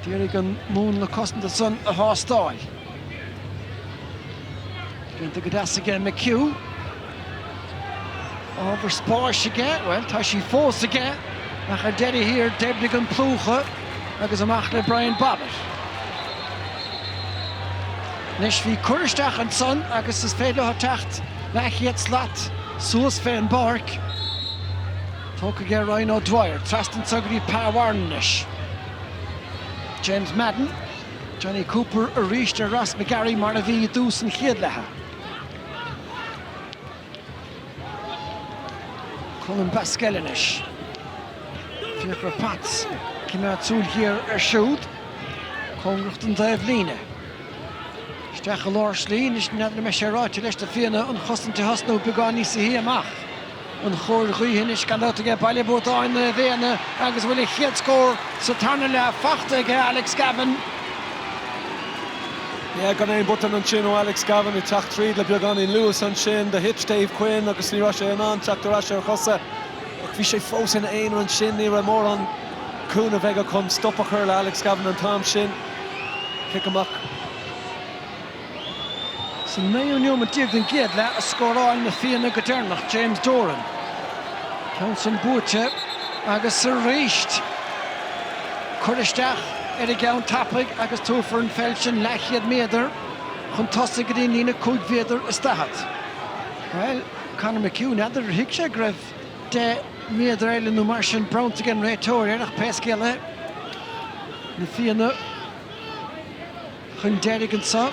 Dírig an mún le cosanta san a hástáil. Gynta godas again McHugh. Over spáis again, well, tá sí fós again. Ach a dedi here, deblig an plúcha agus amach le Brian Bobbitt. Nis bhí curisteach an son agus is féile ha tacht lechiad slat suas fé an barc. Tóca ge Ryan O'Dwyer, trastan sagarí páwarnis. James Madden, Johnny Cooper a ríist a Ross McGarry mar a bhí dús an chiad lethe. Colin Baskellinis. Fiachar Pats came out soon here ar siúd. Congracht an Dave Líne. Steach a láir slí, nis nadra me sé ráite leis de Fianna an chosanta hasnú begáí sa hí amach. An chóir chuihin is gan láta ge Ballyboden na Fianna agus bhfuil chiad scór sa tarna le fachta ge Alex Gavin. Yeah, gan ein button an sin o Alex Gavin I tacht tríd le beag an in Lewis an sin, the hitch Dave Quinn agus ní rasha an an, tacht rasha ar chosa. Ach bhí sé fós in ein an sin ní ra mór an cúna vega chun stoppa chur le Alex Gavin an tam sin. Kick amach. So naon niom an díag den géad le a scóráil na Fianna go deireanach James Doran. Counson Búte agus sa ríist. Curisteach a gceann tapig agus túfar an felsin lechiad méadar chun tosa go dtí lína cúig méadar is stahat. Well, Conor McHugh nadar hiic sé greibh de méadar eile nó mar sin braunt gan réiteoir ach péisceile na Fianna chun deirig an sa.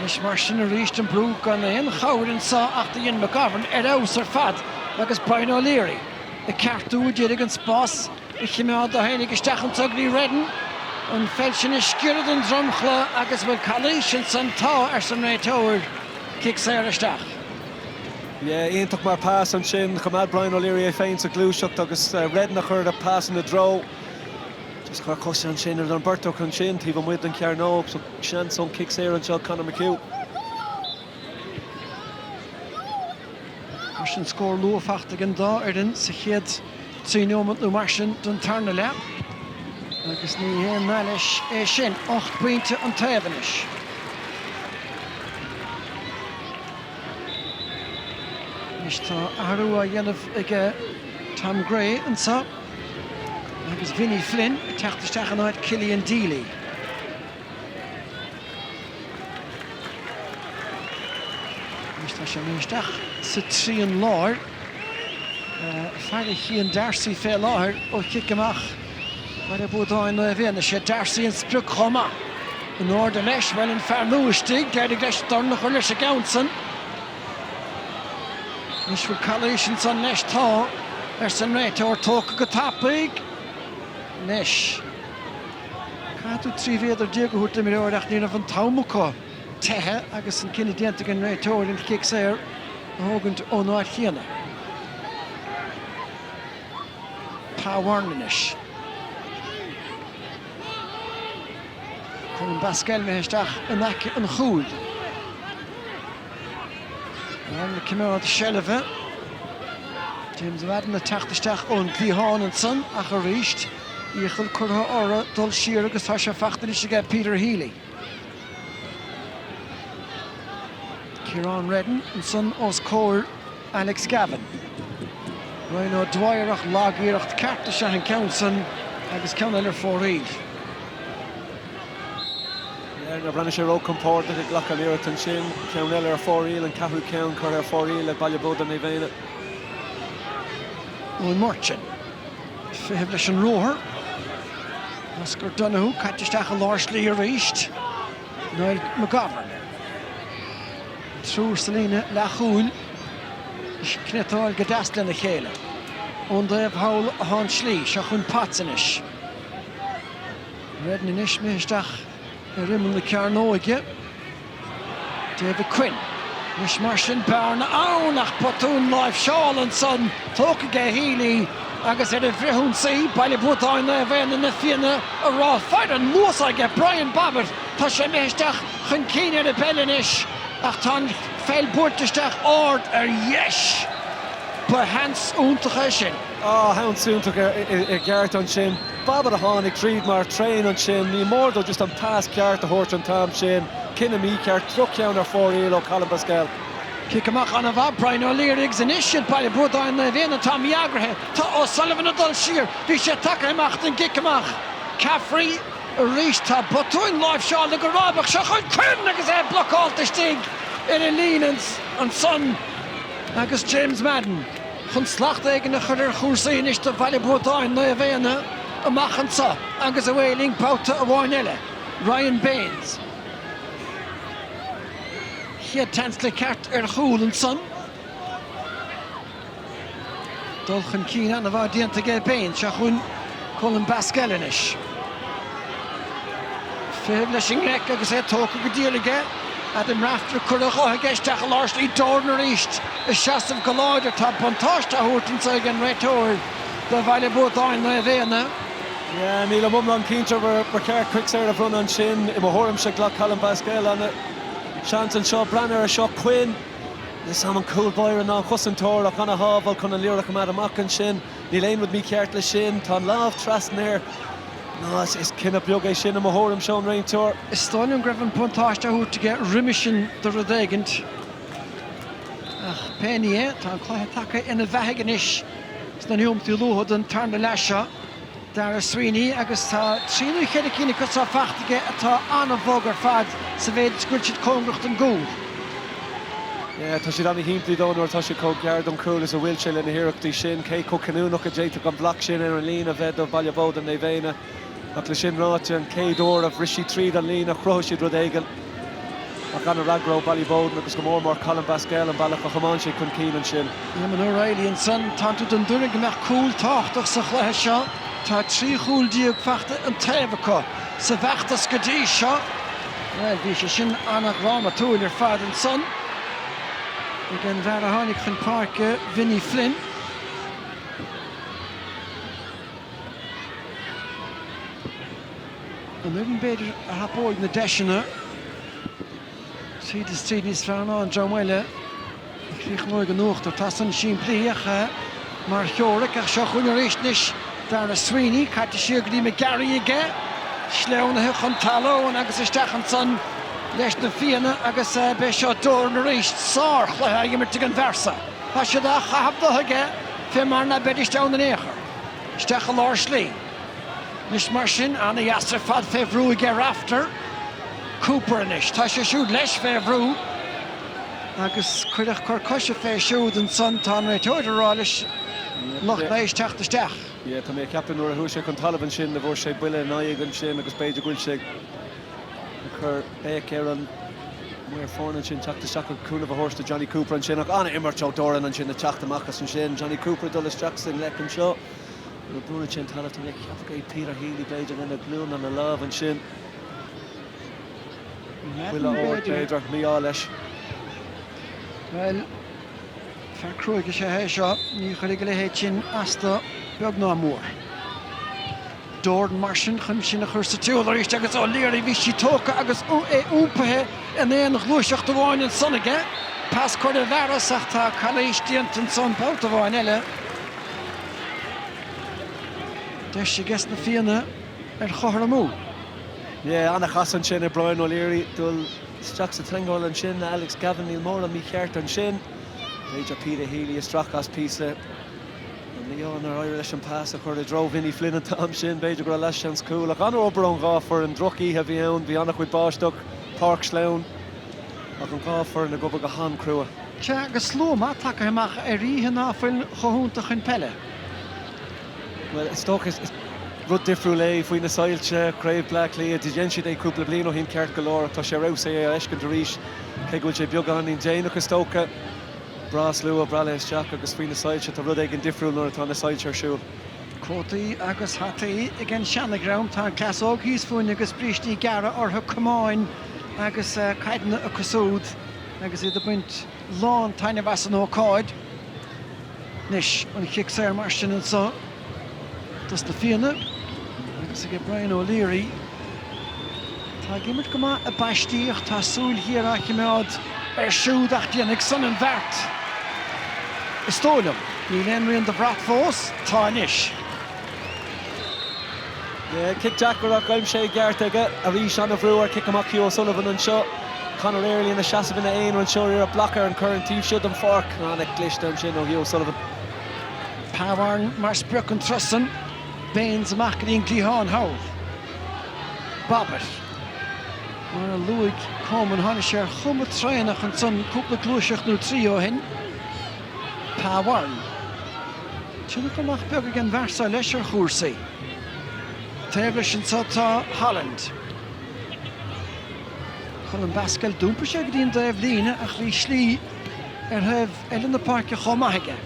Nis mar sin a ríist an brú gan éon chabhar sa ach the Ian McGovern aus ar fad agus Brian O'Leary. A cartú deirig an spás I chimeád a hénig isteach an tugraí Redden an felsin is sciúrad an dromchla agus bhfuil Calation san tá ar san réiteoir kick sé ar isteach. Yeah, ionach mar pass an sin, chumad Brian O'Leary féin sa glúiseacht agus Redden a chur a pass in the draw. Just chuir cosú an sin ar an Bertoch an sin, tíh muid an cearnóg, so sean son kick sé an seo Conor McHugh. Mar sin scór luafachta gan dá ar den sa chéad tríneomant nó mar sin don tarna le. Agus ní héan ná leis é sin 8 pointe an taobhanis. Nis tá ahrú a dhéanamh ige Tom Gray an sa. Agus Vinnie Flynn, teachtasteach an áid Cillian Deely. Nis tá sé míisteach sa trí an láir. Fearr Cian Darcy fé láthir ó chic amach Ballyboden na Fianna sé Darcy an sprúg chuma. An áda leis bhfuil an fearr nuaistigh, deireadh leis darna chuir leis a gceann. Nis bhfuil Calation san leis tá ar san réiteoir tóca go tapig. Nis. Cadú trí féidir déag go thuirta mí ach níanamh an támachá tethe agus an cinenne déanta an réiteoir in kick sé ar thugant ó náid chéana. Páwarnis. Colin Baskel me heisteach an aice an chúil. An cimeád Shellive. James Madden a teachtasteach ón Clíháin an son ach a ríist. Íchil curtha ára dul siar agus tá sé fachtain is go Peter Healy. Kieran Redden an son os cóir Alex Gavin. Ryan O'Dwyer ach lágíireacht carta se an Counson agus ceann ar fóríl. Na brenn sé ró compórta go ghlach an iirecht an sin, ceann eile ar fóríl an cathú ceann chur ar fóríl le Ballyboden na Fianna. Owen Murchin. Fihiblesh and Roher. Oscar Donoghue, Catchistach Larsley Reached. Niall McGovern. Through Selina Lachul. Knetal Gadastlin the Khele. Onder Paul Hanschli, Shachun Patsenish. Redden Ishmistach, Rimmel the Carnoige. David Quinn. Nishmarshin Barn, Aunach Potun Life Shawl and Son, Tokage Healy. Agus er Vrihun C, Ballyboden Ireland Na Fianna, a raw fight and Moose I get Brian Babbitt, Tashamestach, Hunkina the Bellinish, Achtan Fel Burtistach, Ord Yesh. But Hans Untergeshin. Oh, Hans Unterger, Gert on Shin, Babbitt a Honig, Treedmar, Train on Shin, Ní Mordo just on task Gert the Horton Tom Shin, Kinnamy Gert, Truckdown or 4 Elo, Colin Pascal. Kickamach on a vab, Brian O'Leary's initial Ballyboden na Fianna, Tommy Agrahe, Ta O'Sullivan a Dulshire, Visha Takamach and Kickamach, Caffrey, Rishta, Botun Life Shaw, the Garabach, Shachun Quinn, agus a block all the stig, in a Leanans and Son, agus James Madden, Hun Slachtegen a Churr Chursin is the Ballyboden na Fianna, a Machansa, agus a Wailing Pauta a Warnella, Ryan Baines. Hier Tansle Kart Chool and Son. Dolchan Keena na bhar dianta ge Bain, Shachun Colin Baskelinish. Fiblesh Ingrek agus e Tóca go díolige. Adam Rafter Currach o hagestach Larsley Dorner East. A Shas of Gallagher Top Pontashta Horton Sagan Retor. The Ballyboden na Fianna. Yeah, Neil Mumlan Keinter were quick sir of run on Shin. Imohorum Shaglock Colin Pascal on it. Shanton Shaw Branner a Shaw Quinn. This salmon cool boy and now Husson Tor on a Havel con a lyric Madam Mackin Shin. Neil Lane with me Kertla Shin. Ton Love Trastner. No, it's Kinna Bioge Shin and Mahorum Sean Rain Tour. Stonium Grevin Pontashta who to get Rimishin the Rodegant. Penny, Tan Clahataka in a Vaganish. Stonium Thiluhud and Tarna Lasha. Dara Sweeney, agus tá tríú chéadicína go sa fachtaige atá anna bógar fad sa bhéad scuiltead cóngracht an gúl. Yeah, tá siad anna himplí dónúir tá siad cóg geard an cúil is a bhfuil sé lena hiireachtaí sin, cé có canúnach a déiteach an blach sin ar an lína bheith do Ballyboden na Fianna. Ach le sin ráte an cé dór a bhrisí tríd an lína chróisiad rud éigen. Ach an a ragró Ballyboden agus go mór Colin Pascal an bailach a chamáin sé chun cían an sin. Iman O'Reilly an son tantu den durig meach cúil táchtach sa chléthe seo. Tá trí chúl díag fachta an taobhacha sa bheachtas go dtí seo. Well, bhí sé sin annach ráma túil ar fad an son. Again, bhar a tháinig chun páirce Vinnie Flynn. An uireann beidir a hapóid na deisina. Tríd is tríd níos fearna an Dromhaile. Críoch nóig an uachtar tá san sin plíocha mar cheoraach ach seo chuin ar éisnis. Dara Sweeney, Catty Sugarly McGarry again. Schleona Chun Tallow and Agus Stachan Son. Lesh Na Fianna, Agus Besha Dorner East. Sar, Chlaha Yimmertigan Versa. Hashada Habda Hage, Femarna Bedish down the Necher. Stachel Larsley. Nishmarshin, Anna Yasser Fad Fevru again after. Cooper and Ish. Tasha Shoot Lesh Fevru. Agus Kridach Korkosha Fe Shoot and Son Tonre Toderalish. Loch Leish Tach the Stach. Yeah, tá mé captain nuair a thuaise chun talamh sin na bhór sé buile naig an sin agus beidir gúil sé chur éic ar an muir fórna sin teachtasteach cúna a horsta Johnny Cooper an sin ach anna immarteo doran an sin na teachtamachchas an sin Johnny Cooper dul isteach sin lec an seo na brúna sin talamh tá le ceafgaid Peter Healy beidir in a glún an na láb an sin bhuiile óir beidir míá leis. Well, fear cruaige sé hé seo, ní chuige le héad sin asta beag ná mór. Dorn Marsin chun sin a chuirsa túlar is agus O'Leary bhí sí tóca agus úpathe in éanach luiseach do bháin an sonnaige. Pas chuir a bheras ach tá chaléistíant an son páta bháin eile. Deis sé gas na Fianna ar chothar amú. Yeah, anna chasan sin a Brian O'Leary dul isteach sa tringáil an sin Alex Gavin níl mór an mí cheart an sin. Beidir Peter Healy isteach as písa. Leon ar Irish an pass a chuir a dro Vinnie Flynn an tam sin beidir go leis an scúil ach an obair an gáfar an drochaí a bhí ann bhí annach chuid báisteach Park Sloan ach an gáfar na gobar go han crua. Te agus sló má take amach a ríthe náfuil chothúnta chun pelle. Well, Stoke is rud difriúlé faoin na sáilte, Craig Blackley, a dhéan siad é cúpla bliain ó hín ceart go leor, tá sé raibh sé eiscin de rís, cé gúil sé beag an in déanach go Stoke, Brás Lua, Brala Jack agus faoin na sáilte, tá rud ag an difriúil nuair atá na sáilte ar siúl. Cótaí agus hataí ag an seannagram tá clasóg híos fún agus brístí gara ortha cumáin agus caidanna a cosúd agus iad a buint lán taine bheas an ócáid. Nis an chic séir mar sin an sa dus Na Fianna agus ag Brian O'Leary. Tá gimmert go a baistíoch tá súil hir a chimeád ar siúd ach díannig san an bhert. Is tólam, ní lenrion de brat fós, tá nis. Kick Jackar I'm sé geart aige a rís an a bhrúar kick amach Hugh O'Sullivan an seo. Conor Early in the Shasabin a ein an seo a blocker and current tíf siad an fork an ag gliste sin ó Hugh O'Sullivan. Pávarn mar spruch an trusan, Baines amach yn glíhán hawdd. Babbitt. Mar a luig common hanna sé chum a treinach an son cúpla glúiseach nó trío hin. Pávarn. Tína go nach beag gan versa leis ar chúrsaí. Teblis an tá Holland. Colin Bascal dúmpa sé go dtíon daobh lína ach bhí slí ar thebh eile na parca chomaithe.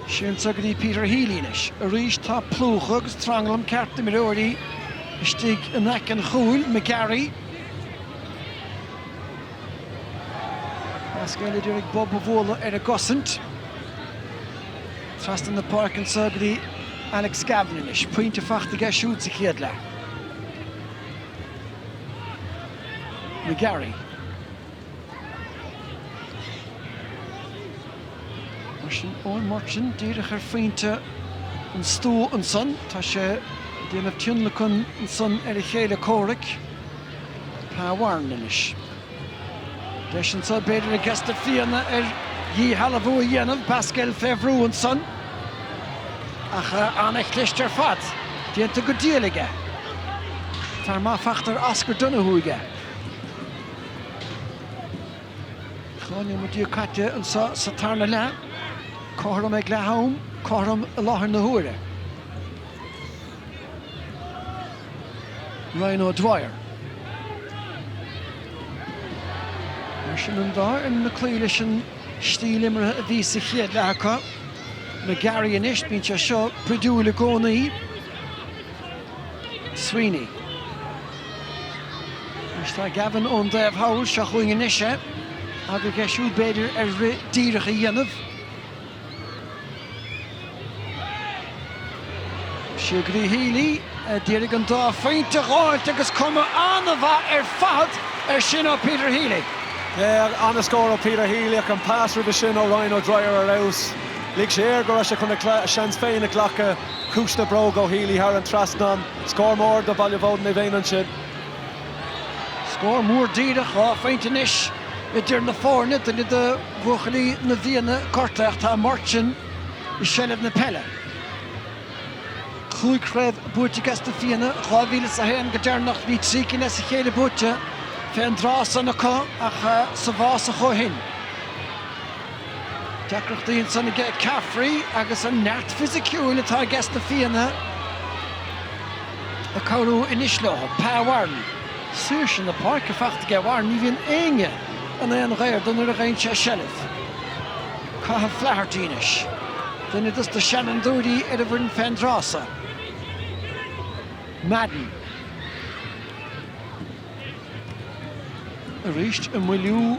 Sin sa go dtí Peter Healy-nis. A rís tá plúcha agus tranglam ceartta miróirí istigh an ec an chúil McGarry. Bascal idir ag Bob Bhóla ar a gosint. Trastan na parcan sa go dtí Alex Gavin-nis. Puinte fachta ga siúd sa chéad le. McGarry. Owen Martin, díirich ar faointe an stú an son, tá sé déanamh tiúnla chun an son ar a chéile córic. Pávarn inis. Leis an sa beidir a gasta Fianna ar dhí halabhú a dhéanamh, Pascal Fevrú an son. Ach annach lister fad, déanta go díalaige. Tar má fachtar Oscar Donoghue. Cháinne mu dí caite an sa tarna le. Córam ag lethám, córam a láthar na huaire. Ryan O'Dwyer. Mar sin an dá in na clúile sin stíl imre a bhí sa chéad lecha. McGarry inis bíonn sé seo pridúla gcónaí. Sweeney. Is tá Gavin ón daobh hawl se chuing inise agus geisiúd beidir ar díreach a dhéanamh. Siogri Healy, dírig an dá feinte gáilt agus cuma anna bha ar fad ar sin ó Peter Healy. Anna scór ó Peter Healy ac an pásar be sin ó Ryan O'Dwyer ar aus. Lig sé ar go se chun seans féin a ghlacha cústa brog ó Healy har an trasnan. Scór mór do Ballyboden i bhéin an sin. Scór mór díreach á feinte inis idir na fórne den i de bhuachalí na Fianna cortaach tá Martin i sellh na pelle. Chúig raibh búte gasta Fianna, chábhíle sa héan go dearnach bhí trícin sa chéile búte fé an drásan na cá ach sa bhás a chó hin. Deacrachtaíonn san ige Caffrey agus an neart fisiciúil atá gasta Fianna a cabhrú inis leo, Pávarn. Suir sin na parca fachta ga bhar ní bhíonn éinge an éon réir don ar a réint sé sellh. Caithe flehartínis. Then it is the Shannon Doody at a brin Fendrasa. Madden. A reached and will you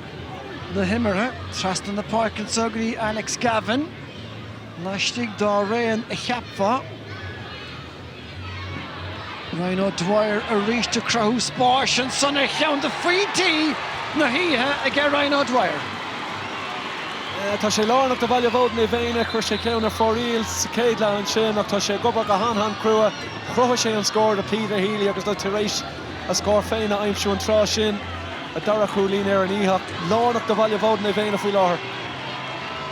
the Himmerha, trust in the park and Sugri, Alex Gavin. Nashtig Dorrain a Chapfa. Ryan O'Dwyer a reach to Kraus Bosch and Son a Hound the free tee. Nahiha again Ryan O'Dwyer. Tá sé lánach do Ballyboden i bhéine chuir sé ceann ar fóríil sa céad le an sin ach tá sé gobar go han crua chrutha sé an scór de Peter Healy agus do taréis a scór féin a aimimsú an trá sin a dara chuúlín ar an íthach lánach do Ballyboden i bhéine faoi láthair.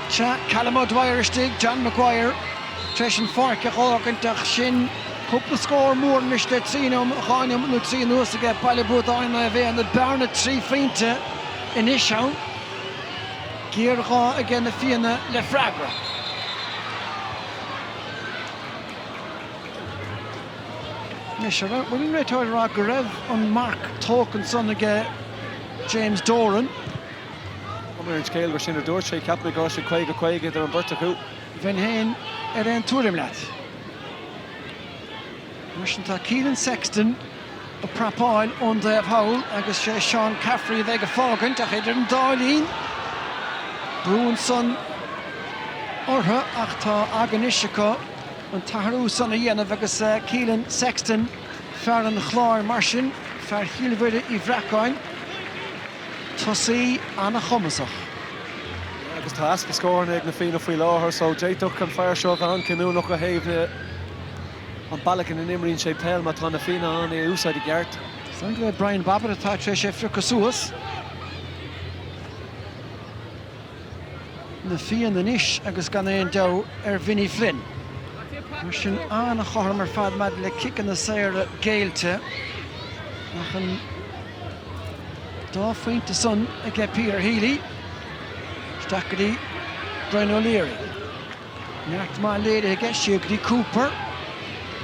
Tá Callum O'Dwyer stig, John Maguire treis an farca chógantach sin cúpla scór mór mis le trínom cháineam nó trí nuas aige Ballyboden a bhéin na bearna trí féinte in Ishawn. Geará again na Fianna le Fragra. Misha, we're in return to Garev on Mark Token son again, James Doran. Orange Kale, we're seeing a door shake, Captain Gosh, and Quaig, they're in Bertaku. Van Hain, Eren Turimlat. Washington Keelan Sexton, a Prapoil on the Hole, agus Sean Caffrey, they go Fogan, to Hedron Darlene. Bruin son, Orha, Achta, Aganishiko, and Taharu son again of agus Keelan Sexton, Farron Chlár Martian, Far Hilverde Ivracoin, Tossi Anna Chomasach. Agus tá asca scór ag Na Fianna faoi láthair, so Jaytuch can fire seo an cinú nach a héimne an Balacan in Imreen sé pelma tá Na Fianna an é úsáid I gceart. Sangle Brian Babbitt atá tre sé fricasúas. Na Fianna níis agus gan éon do Vinnie Flynn. Mar sin anna chorm ar fad mad le kickan na saoire géilte. Nach an dá faointe son ag Peter Healy. Stackedy Brian O'Leary. Neart má léide ag Siogri Cooper.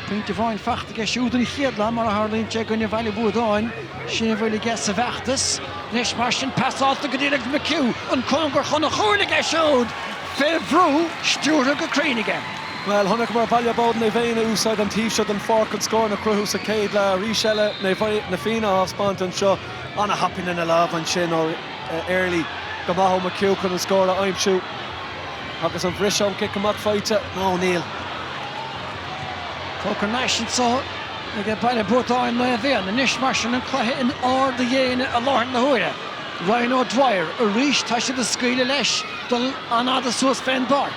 Pinte bhain facht ag siúdan I chéadla mar a Harlín te gonne Ballyboden sin bhfuil ag sa bheachtas. Nes mar sin passáta go dtíach McHugh an congur chuna chúrla ag siúd. Febrú stúra go críneige. Well, honach mar Ballyboden na bhéine úsáid an tíobsead an forcan scór na cruthús a céad le rísele na Fianna áspáint an seo anna happin in a láb an sin ó early go maith McHugh chun an scór a aimimsú agus an bhris an kick amach feite nó Neil. Cocker Nash so ag Ballyboden na bhéan an isis mar sin an cluthe in ár de dhéine a láthar na huaire. Ryan O'Dwyer a ríis tá siad a scaoile leis dul an ada suas féin barc.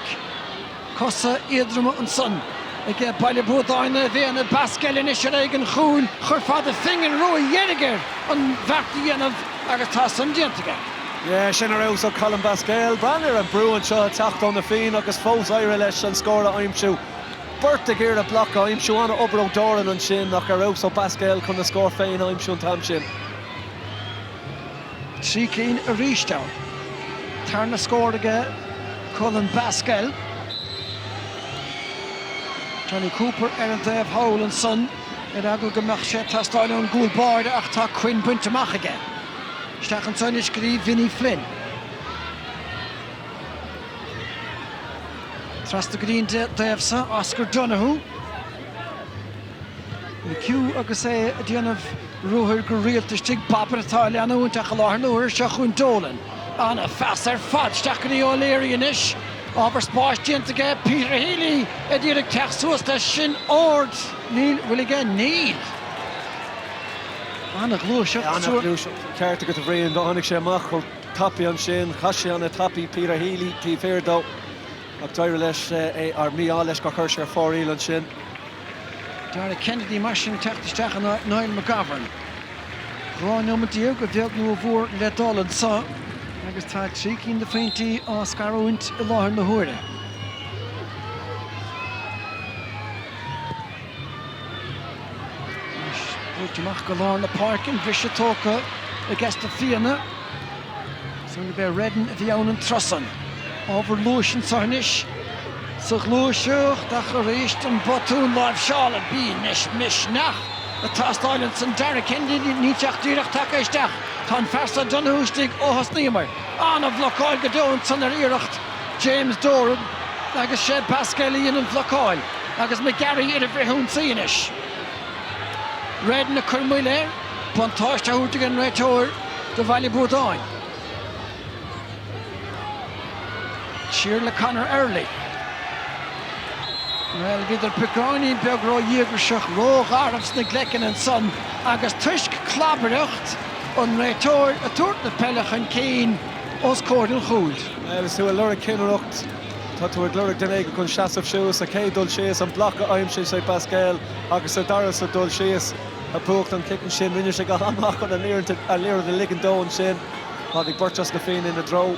Cossa Iadruma an son ag Ballyboden na bhéan a bascail in isis ag an chúl chur fad a fingin roi dhéaniger an bheachta dhéanamh agus tá san diantaige. Yeah, sin ar ús ó Colin Bascail, Branner an Bruin seo tacht on na Fianna agus fós éire leis an scór a aimimsú. Burt a géir a bloc a aimimsú anna obró Doran an sin nach ar ús ó Bascail chun na scór féin a aimimsú an tam sin. Trí cín a ríistá. Tar na scór aige Colin Bascail. Johnny Cooper ar an Dave Howell an son ar agul gomach sé tá stáile an gúil báirde ach tá cuin buinte amach aige. Steach an son is grí Vinnie Flynn. Trasta Green Davesa, Oscar Donoghue. McHugh agus a déanamh ruthir go rialtas tig Babbitt atá leanna úntaach a láthar nuair se chun Dolan. Anna fas ar fad steach go O'Leary inis. Aber spáis diantaige Peter Healy a dtíach teach suas tá sin ord. Níl bhfuil ige níl. Anna glúiseach Ceirte go a bhríon tháinig sé amach chun tapí an sin, chaise anna tapí Peter Healy tí férdó ach dair leis ar míá leis go chuir sé ar fóríil an sin. Dara Kennedy mar sin teachtasteach an Niall McGovern. Rá nómatíú go bheag nó bhór le dálan sa agus tá trí cín de féintí á scarúint I láthar na huaire. Búirteach go láthar na parkin, bhí sé tóca a gasta Fianna. Sún be redden a bhí ann an trosan. Ábhar lúisin sarnis. Sa glúiseach da go réist an botún láimh seála bí nes misnach. A tástáilen san Dara Kennedy ní teach dúireach takeisteach. Tá fersa Donoghue óhas nímar. Anna bhlocáil go dóin san ar iirecht James Doran agus sé Bascail íon an bhlocáil agus McGarry ar a bhrithún sínis. Redden a churmuile pantáiste húrtaigh an réiteoir do Ballyboden. Siar le Conor Early. Well, vidir Picani beag rá dhéagaiseach róg arms na glecin an son agus tuisc clabaireacht an réiteoir a tuairt na pelachan céin os cóir an chúl. Is tú a lura cinúireacht tá tú ag lura den éige chun seaamh siús a cé dul sios an blach a aimimsí sé Bascail agus a daras a dul sios a pucht an kickan sin rinne sé go amach an a léir de ligan dó an sin má ag burtas na féin in a dro.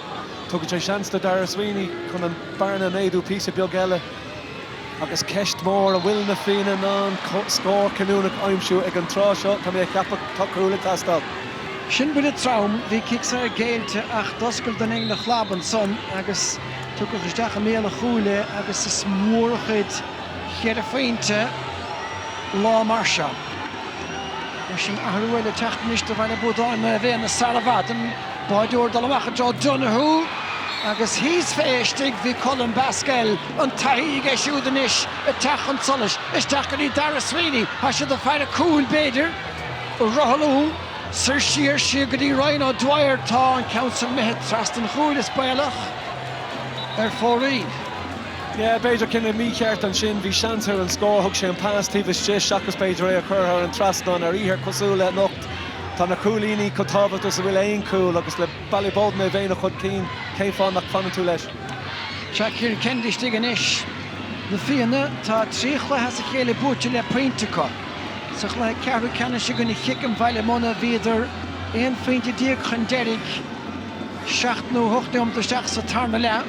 Tugad sé seans de Dara Sweeney chun an barna néadú pí a beag eile agus ceist mór a bhfuil na Fianna ná scór canúnach aimimsú ag an trá seo tá mé ceappa tucrúla tastal. Sin bud a traum bhí kicsa ar géilte ach doscail den éag na chlaban son agus tugadh isteach a méle chúile agus is mórchaid chéad a féinte lá mar seo. Sin ahrúile teachtaniste bhaile budáin na bhéna Saravadan, báidúr dalach Joe Donoghue, agus hís féistig bhí Colin Baskel an taí ige siúdanis a teachan solis, is teachganí Dara Sweeney, a si a fear cúil béidir, Rohalú, Sir Shear Sigadí Ryan O'Dwyer tá an council mehet trastan chúil is bailach fórí. Yeah, Beidir cinna mí ceart an sin bhí seantar an scór thug sé an pass tíbhis seachas Beidir é a chur an trastan ar íthar cosú le nocht. Tá na cúlíní go tábhatas a bhfuil aon cúil agus le Ballyboden é bhéna chud céim fáin nach fanan tú leis. Seacir Kennedy stigan ish. Na Fianna tá tríchla has a chéile búte le pointecha. Sach le cearú cena si gona chicken bhaile mona bhíidir éon féinte díag chun derig 7-8 seach sa tarna le.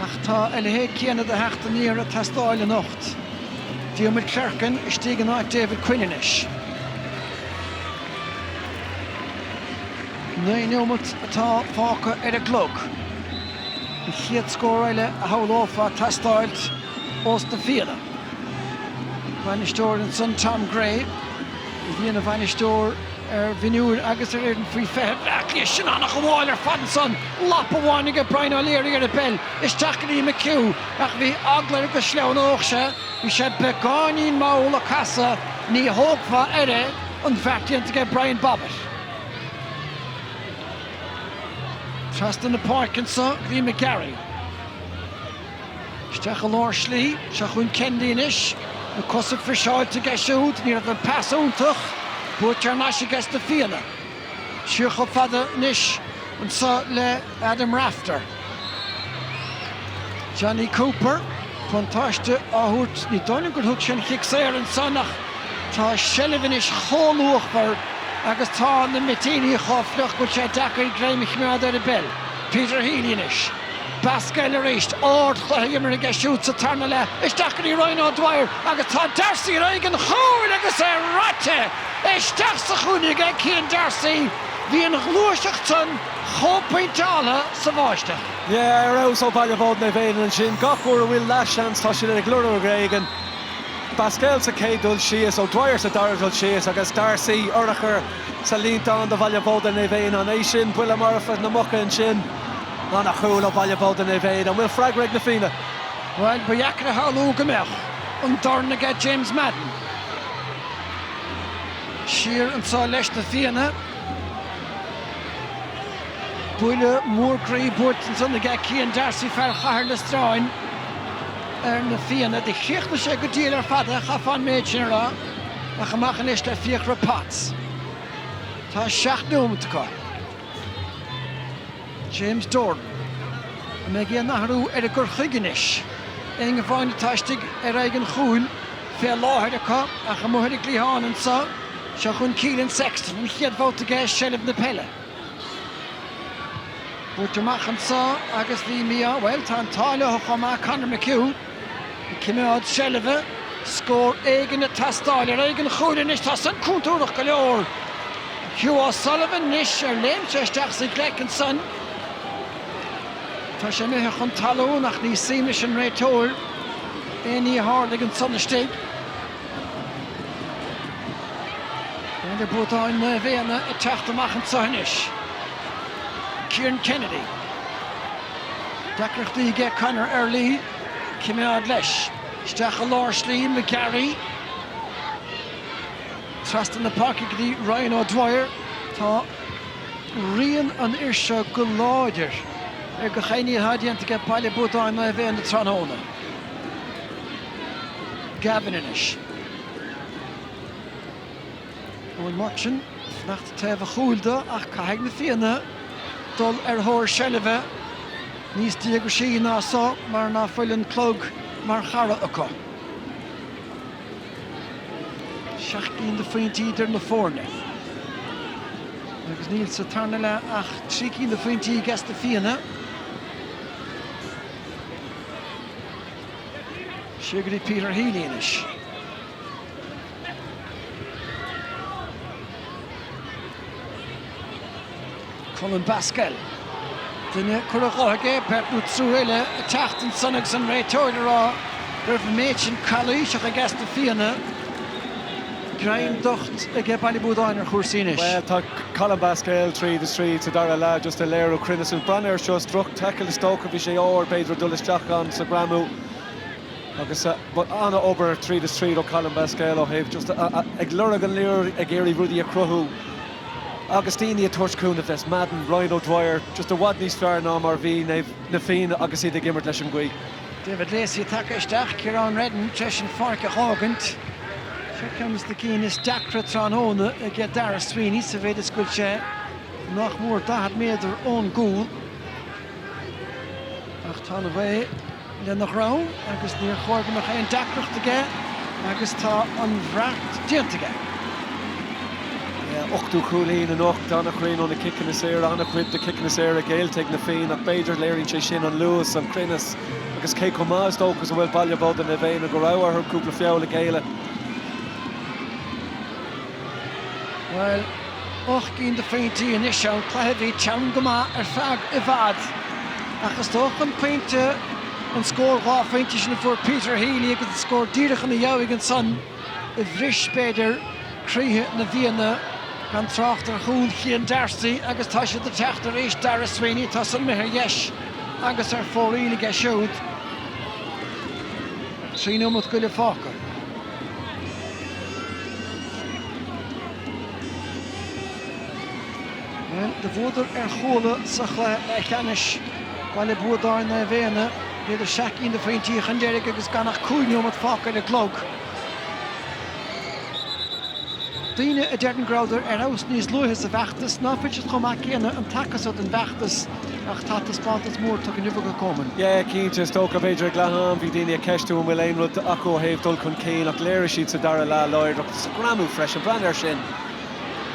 Ach tá eile héad céanna de heachta níor a testáil an ocht. Diarmaid Clerkin is tígan áid David Quinnan ish. Nainúmat atá fáca ar a glog. I chiad scór eile a hauláfa testáilt os na Fianna. Bhainisteoir an son Tom Gray, i bhíonna bhainisteoir vinúr agus ar an frí fehe blacklí sin annach bháil ar fadan son lap bháinnig Brian O'Leary ar a bell is tacaní McHugh ach bhí aglar agus sleann ógse bhí sé begáinín máil a casa ní hógfa aire an bheirtíanta Brian Bobbitt. Trastan na Parkinson, Grí McGarry. Steach a lár slí, se chun Kennedy inis, na cosach for seáil to geisiúd, ní an pasúntach, búirt ar náisi gas na Fianna. Siúcha fada nish, an sa le Adam Rafter. Johnny Cooper, pantáiste áhút, ní dónn gur thug sin chic séir an sanach, tá Sullivan is chónúachbar, agus tá na mitíní choflach go sé dachar gréimich mead ar a bell. Peter Healy inis. Bascal ar éist, áard chluimar a geisiút sa tarna le, is dacharí Ryan O'Dwyer, agus tá Darcy ar aigen chúil agus é rate. Is dach sa chúnig ag cían Darcy, hí an glúiseachtan chópaintála sa bháiste. Yeah, rás ó Ballyboden é bhéin an sin, gachúir a bhfuil leis tá sin ar glúr agréigen. Pascal sa cédul sias, O'Dwyer sa daradul sias, agus Darcy orachar sa línta an da Ballyboden é bhéin an é sin, bhuiile marfa na mocha an sin. An a chúil ó Ballyboden é bhéin, an bhfuil freagraigh na Fianna. Well, baiacra hálú gomech, an darna get James Madden. Siar an sá leis na Fianna. Bhuiile mór grí búirt an sanna get Cian Darcy fear chahar le stráin. Na Fianna, de chiachna sé go díal ar fada chafan méid sin rá, a chamachan is le fiachra pats. Tá 7 númatacha. James Dorn. A me géan nachrú ar a gur chuiginis. Inge bhainna taistig ar aigen chúil, fé láthir acha, a chamóthir glíháin an sa, se chun Keelan Sexton, an chiad bhóta gé Shelib na Pelle. Búirt amach an sa, agus bhí mia, well, tá an táile chomá Conor McHugh, Cimiad Shelibh, scór éigen na tastáil ar aigen chúil inis tá san cúntúrach go leor. Hugh O'Sullivan nish ar léimteisteach sa gleic an son. Tá sé mithe chun talú nach ní síimiis an réitóir, éí hálaigh an sonnasteig. Idir bútáin na bhéana a teacht amach an sonis. Kieran Kennedy. Dacrachtaí ge Conor Early, Cimiad leis. Steach a lár slí McGarry. Trastan na Parky gdí Ryan O'Dwyer. Tá rian an irse go láidir. Go chéine hadianta ge Ballyboden na bhéana na Tróna. Gavin inis. Owen Martin, nach de tefah chúilda ach caithfeadh na Fianna dul ar thóir Shelibh níos díag sí ná sá mar ná foileann clog mar chara acu. 16 de faointí idir na fórne. Agus níl sa tarna le ach 3 de faointí gas na Fianna. Sigadí Peter Healy inis. Colin Baskel. Dine chuirgóige beirtú trúile a teachtain sanach san réitóir rá raibh méid sin callú seach a gas na Fianna. Graim docht ag Ballyboden ar chwrsinis. Well, tá Colin Bascale 3-3 to Dara La just a layer of Crinnis and Branner just struck tackle the stoke of Vishay or Pedro Dulles on so Gramu. But Anna over 3-3 to Colin Bascale or have just a Gluragan Lear a Gary Rudy a Crohu. Augustini a Torch Coon of this Madden, Ryan O'Dwyer, just a Wadney's fair Nam RV, Na Fianna, Augusty the Gimmert Lesham Gui. David Lacey takastach, Kieran Redden, Treshin Farka Hogant. Here comes the keenest Dakra Tranona, get Dara Sweeney, Saveda Skulche, Noch more that made their own goal. Achtan away, then the ground, Agus near Horgan and Dakra to get, Agus Ta unwrapped Gentiga. Ochtu Coolin and Ocht Donna Crane on the kick in the Sarah, Anna Quid the kick in the Sarah, Gale taking the Fiann, Bader Larry Shin on Lewis and Crinnis, because Keiko Maz Stoke as well, Ballyboden and Vein and Gorawa, her Kupla Fiola Gale. Well, Ochgin the Fainty and Ishal, Clahevi, Changama, Erfag, Evad. Achastok Painter and score half Faintish for Peter Healy, could score Dierich and the Yowig and Son, Vrish Bader, Krihe, Na Fianna. Gan trachter Hoel Gian Darcy, agus Tasha the Tachter Ish Dara Sweeney, Tassel Meher Yesh, agus er for really get showed. Trino mot Gulle Falker. Well, the voter Hole Sachla Echanish, Ballyboden Na Fianna, did a shack in the Fainty and Derek agus Ganach Coolio mot Falker the cloak. Dine a derden grauder aus nís luhes a vechtas, na fitches chomak ina an takas od an vechtas, ach tatas pantas moor tuk an uva gekomen. Yeah, keen to stoke of Adrian Glaham, vi dine a kesh to Milaine Rud, Akko Have Dulcun Kane, ak Lara sheets a Dara La Lloyd, up Gramu fresh and Branner Shin.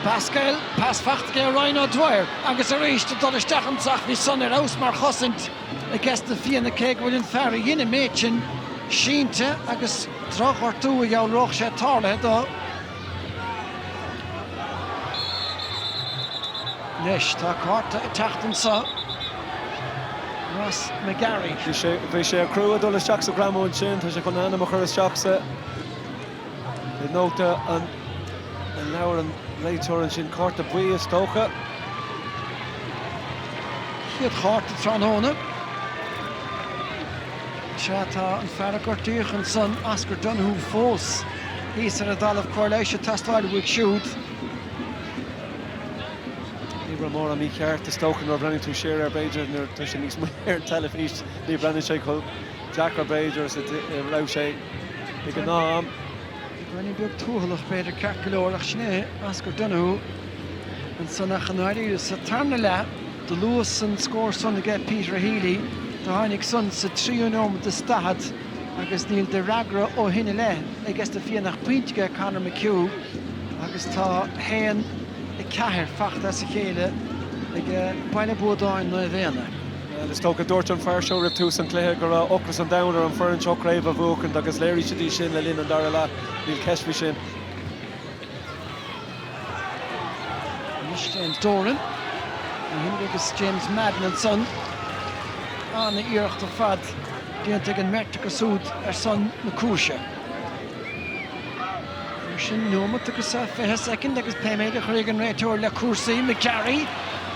Pascal, pas vachtge Ryan O'Dwyer, agus a reach to Dollestachan Zach vi son aus mar chossint, against the Fianna keg within Ferry in a mädchen, Sheente, agus troch or two jou roch she tarle do. Nish, tá carta tachten sa Ross McGarry. Vi sé crew a Dulles Jacks a Gramo and Shin, tá sé kon anna Machuris Jacks the nota an Laura and Raitor and Shin carta bui a stoka. Hiet carta Tranona. Chata and Farragher Dierchen son Oscar Dunhu Fos. He's a dal of correlation testile with shoot. Ramora mi ceart the stoke and running to share our Bader and their tuition is more telefish the Brandon Shackle Jack or Bader is a Roche they can arm running big toolach Bader Carcalorach Schnee Oscar Dunhu and Sonachanari is a Tarnala the Lewis and score son to get Peter Healy the Heinig son sa triunom the Stad agus Neil de Ragra o Hinile I guess the Fianna Pointge Conor McHugh agus ta Hen Cahir fachtas a chéile ag Ballyboden Na Fianna. The stoke of Dorton Far Show rip two St Clair Gora Ocras and Downer and Fern Chuck Rave of Oak and Douglas Larry Shadi Shin Lynn and Darla Neil Keshvi Shin. James Doran and Henry James Madden and son on the ear of the fad Diantig and Mertica Sud her son Makusha. Shin Noma took a for a second, like his payment of Regan Rator, La Courcy, McCarry,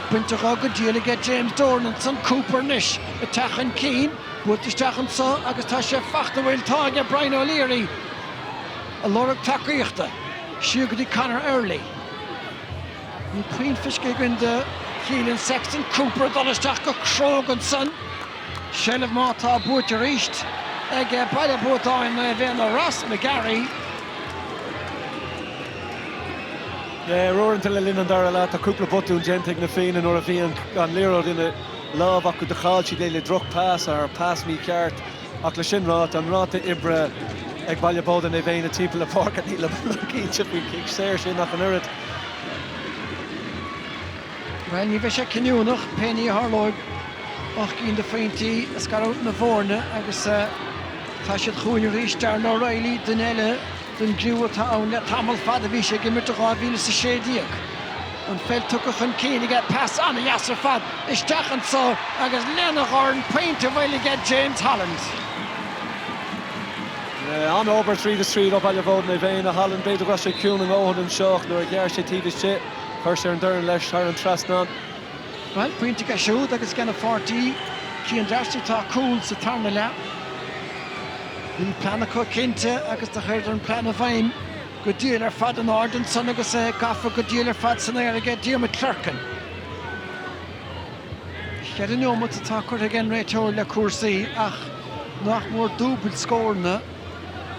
Winterhog, Deal get James Dorn and son Cooper Nish, Attachan Keen, but the Stachan saw Agastasha Fachtawil Targa, Brian O'Leary, a Loruk Takrichta, Shugadi Connor Early. And Queen Fishgig and the Keelan Sexton, Cooper, Dollestaka, Krog and son, Shell of Mata, Butcherist, Egg, Ballyboden Na Fianna, Ross McGarry. Yeah, roaring to Lynn and Darla, a couple of Buttu and Gentig Na Fianna and Orafian and Lero in a love Aku the Khalchi daily drug pass or pass me cart, Akla Shinrat and Rata Ibra, Egg Ballyboden Na Fianna, Tipple Park at Nila Lucky, Chippy Kick, Sair Shin, Nothing Erit. Well, you wish I can you noch Penny Harlow, Ochgin the Fainty, Scarot Navorna, Agus Tashat Khuni Rish, Darn O'Reilly, Danella. Den Grew Town net Tamil Fadavish gimmer to Ravil Shadiak. And fell took a Keen get pass on the Yasser Fad. Is Tachan so Agus Lenahorn paint to really get James Holland. An over 3-3 up Ballyboden na Fianna, Holland beidir gras sé cún an óhad an seoch nuair a ghear sé tíbis sé, chuir sé an doireann leis thar an trasnan. Well, pointe a siúd agus gan a 40, cían drastí tá cool sa tarna le. Bhí plana có cinnte agus de chuir an plana bhaim go díal ar fad an ádan san agus gafra go díal ar fad san aige díomad clercan. Chead an neomad atá chuir agin réiteoir le cuasaí ach nach mór dúbal scórna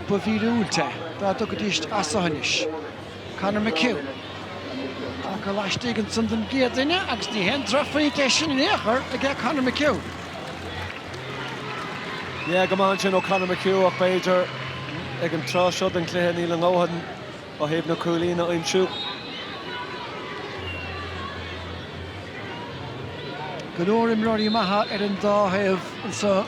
ba bhí úilte dá do go díist asahanis. Conor McHugh. Ach a leistígan san den géadaine agus ní hen trafaí sin in éair a gceith Conor McHugh. Go maith sin ó Conor McHugh ach beidir ag an tráseo den cléthe níl an óhad ó héamh na cúlína imsú. Ganorim roirí maithe an dáthebh an sa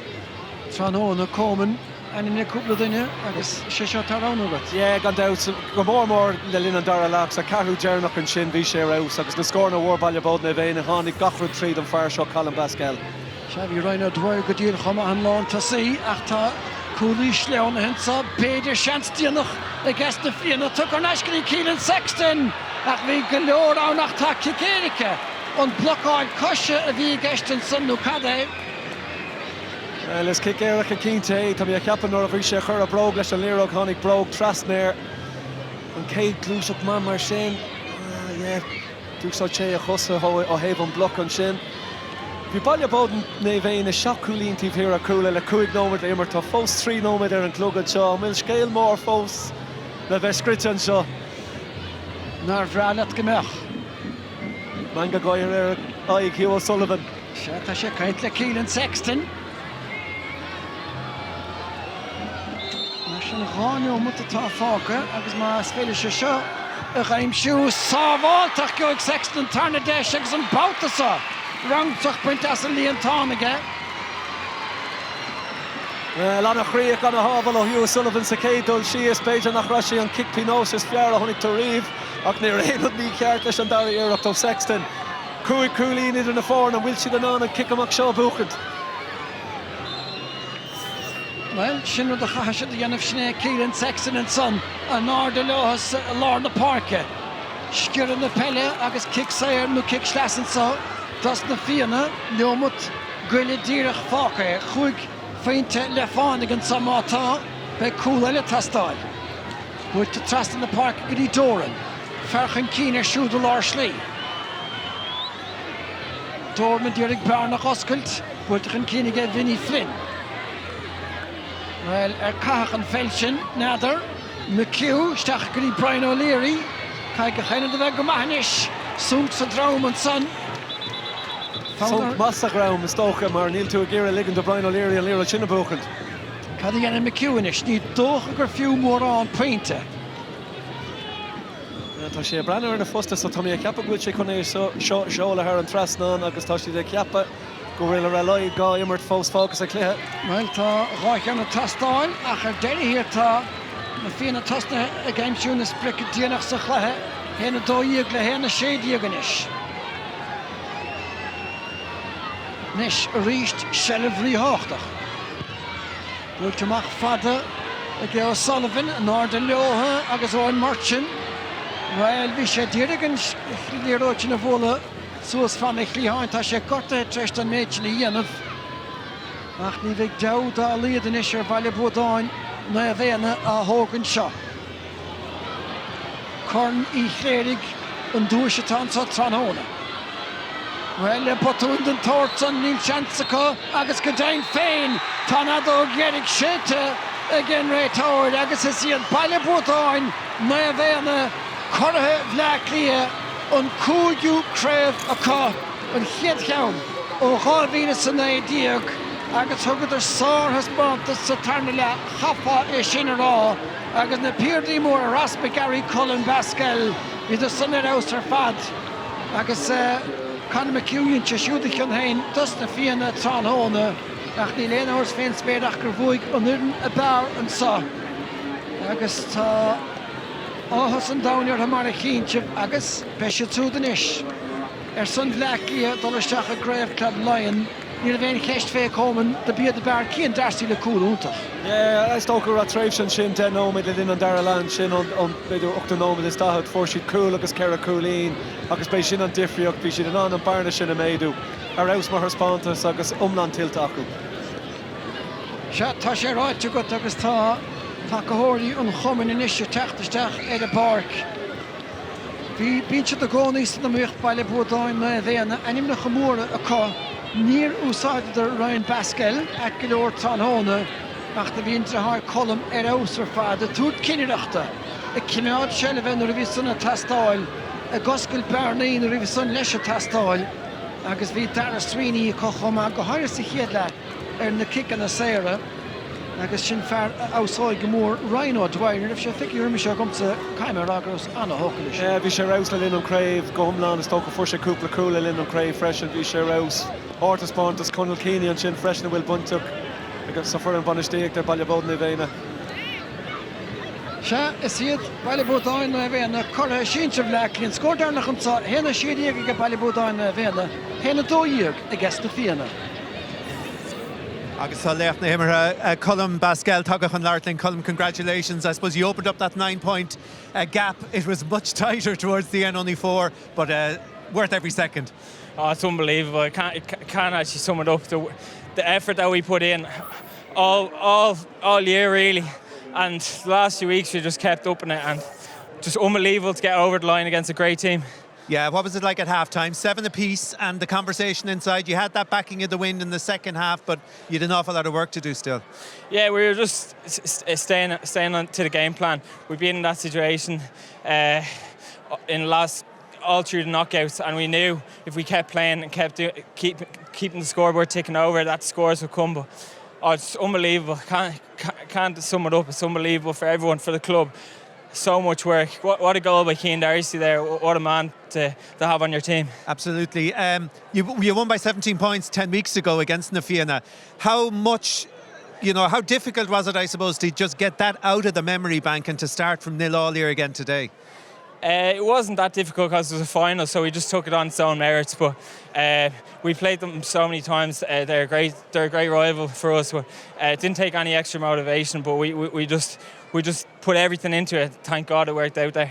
Tranóna Coman an in cúpla duine agus sé seo tarrán agat. Gan dat go mór le linn an dara leach a carú dearnach an sin bhí sé raibh agus na scórna bhór Ballyboden na Fianna tháinig gachrú tríd an fear seo Colin Bascal. Se bhí roiine dúir go dtíal chuma an lán tasaí ach tá cúlís leanna hensa beidir seanstíanach a gceist na Fianna tu an eisciní Keelan Sexton ach bhí go leor ánach tá Cicérice an blocáil cosise a bhí gceist an sunú cadé. Leis Cicérice a cínte tá bhí a ceapan nuair a bhí sé chur a brog leis an líreach tháinig brog trasnéir an céad glúiseach man mar sin. Dúsá sé a chusa ó héamh an bloc an sin. Bhí Ballyboden na Fianna seaachúlíntíh hir a cúla le 5 nóid imar tá fós 3 nóid ar an clúgad seo, mill scéal mór fós le bheith scrite an seo. Nar bhrealat go meach. Man go gáir ar aig Hugh O'Sullivan. Se tá sé caint le Keelan Sexton. Mar sin gháineo mu atá fáca agus má spéile sé seo a chaimsú sábháilteach go ag Sexton tarna deis agus an báutasa. Rangtach buinte as a líon tánaige. Lana chríoch an a hábal ó Hugh O'Sullivan sa cédul si is beidir nach raisi an kick pinós is fear a tháinig Taríomh ach ní réad ní ceart leis an dara iirecht ó Sexton. Cúig cúlín idir na fórna bhfuil siad an an kick amach seo búchad. Well, sin rud a chaise a dhéanamh sné Keelan Sexton an son an ár de leochas a lár na parke. Sciúran na pelle agus kick sair nó kick sleasan sa. Das na Fianna neomad goile díreach fáca chuig féinte le fáinnig an samátá be cúla le tastáil. Bhuiir te trastan na park go dtí dóran. Ferchan cín ar siúdú lár slí. Dóran díreach bearnach oscailt, bhuiirtachan cínig é Vinnie Flynn. Well, caach an felsin, nadar, McHugh, steach go dtí Brian O'Leary, caig go chéine de bheith go maithnis, súnc sa drám an son. Sunk massa gram is tócha mar níl tú a ggéire ligan do Brian O'Leary an líra sinna búchant. Cad dhéanamh McHugh inis, ní dócha gur fiú mór an pointe. Tá sé brenn ar na fosta so tá mí a ceappa gúil sé chun é seo le ar an trasnán agus tá si de ceappa go bhfuil a leid gá immart fós fógus a cléthe. Well, tá ráich an na tastáin ach ar déine hir tá na Fianna tasna a gaiimsú na spric díanach sa chluthe héna dóíag le héna sé díaganis. Nis a ríist sellebhrí háchtach. Bhfuil teach fada a Go O'Sullivan an ár de leotha agus óin martin. Well, bhí sé díregan líróid na bhóla suas fan ag chlíáin tá sé corta treist an méid na dhéanamh. Ach ní bheith dead a líadan is ar Ballyboden na Fianna a thógann seo. Corn í chléirigh an dúisetán sa Tranóna. Well, le potún den tórtan níl seansacha agus go dain féin tá nadó gheirigh séte a gin réitóir agus is iad Ballyboden na Fianna cortha bhleaclia an cúigiú craibh acu an chiad cheann ó gháilhína san éideag agus thugad ar sárthas bantas sa tarna le chapa é sin rá agus na peardaí mór a raspa Gary Colin Bascal hí do san ar aus ar fad agus Conor McHugh te siúdach an hain dus na Fianna Tranóna ach ní léana áras féin spéadach gur bhuaig an uirn a bear an sa agus tá áthas an dáinear ha mar a chinse agus be sé túd an isis. Ar san bhleaclia dul isteach a Grave Club Lion Níl bhéin cheist fé coman de bíad bar cían darsaí le cúlúntaach. Yeah, is tóca a tréimh sin 10 nóid le an Darlan sin an beidir 8 nóid is dathad for siad cool agus ceara coolín agus bei sin an difriocht bhí siad an barna sin a méadú ar aus mar spántas agus umlan tilta acu. Se tá sé ráite go agus tá gothóirí an chumann in isise teachtasteach ar a barc. Bhí bíse a gcónaí san namuocht Ballyboden Na Fianna anim na chomóra acu níor úsáidir Ryan Pascal ag go leor talóna ach do bhíon th colm ar ausar fad a túd cineireachta. I cineád seilbh nó bhí sanna tastáil a goscail bearnaí nó bhí san leis a tastáil agus bhí dar swinoí cochom a go háir sa chéad le ar na cican na séire agus sin fear ásáid go mór Ryan O'Dwyer if sé fiiciúr me seo gomsa caiimar agus anna hócalis. Bhí sé raibh le linn an craibh gomláán is tóca fuair sé cúpla cúla linn an craibh freisin bhí sé raibh átas spántas Conal Keane an sin freisin bhfuil bunteach agus sa fuair an banistíocht ar Ballyboden Na Fianna. Se is iad Ballyboden Na Fianna chora síinte bhlachlíonn scódarnach an sa héna siadíag go Ballyboden Na Fianna héna dóíag I gceist na Fianna. Agus tá leach na himara, Colm Pascal, tagach an Lartling. Colm, congratulations. I suppose you opened up that 9-point gap. It was much tighter towards the end, only 4, but worth every second. Oh, it's unbelievable. I can't actually sum it up. The effort that we put in all year, really. And the last few weeks, we just kept up in it. And just unbelievable to get over the line against a great team. Yeah, what was it like at half-time? 7 apiece, and the conversation inside. You had that backing of the wind in the second half, but you had an awful lot of work to do still. Yeah, we were just staying on to the game plan. We've been in that situation in the last all through the knockouts, and we knew if we kept playing and keeping the scoreboard ticking over, that scores would come. But it's unbelievable. Can't sum it up. It's unbelievable for everyone, for the club. So much work. What a goal by Cian Darcy there. What a man to have on your team. Absolutely. You won by 17 points 10 weeks ago against Na Fianna. How much, how difficult was it, I suppose, to just get that out of the memory bank and to start from 0 all year again today? It wasn't that difficult because it was a final, so we just took it on its own merits. But we played them so many times. They're a great rival for us. But it didn't take any extra motivation. But we just put everything into it. Thank God it worked out there.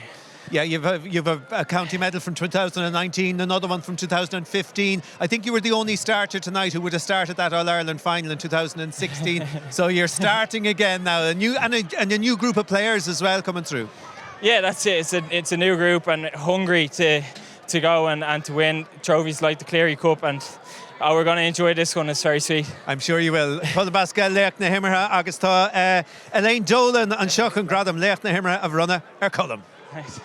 Yeah, you've a county medal from 2019, another one from 2015. I think you were the only starter tonight who would have started that All-Ireland final in 2016. So you're starting again now, a new group of players as well coming through. Yeah, that's it. It's a new group and hungry to go and to win trophies like the Cleary Cup, and we're going to enjoy this one. It's very sweet. I'm sure you will. Colm Pascal, leach na himara agus tá Elaine Dolan an seach an gradam leach na himara of runna Colm. Thanks.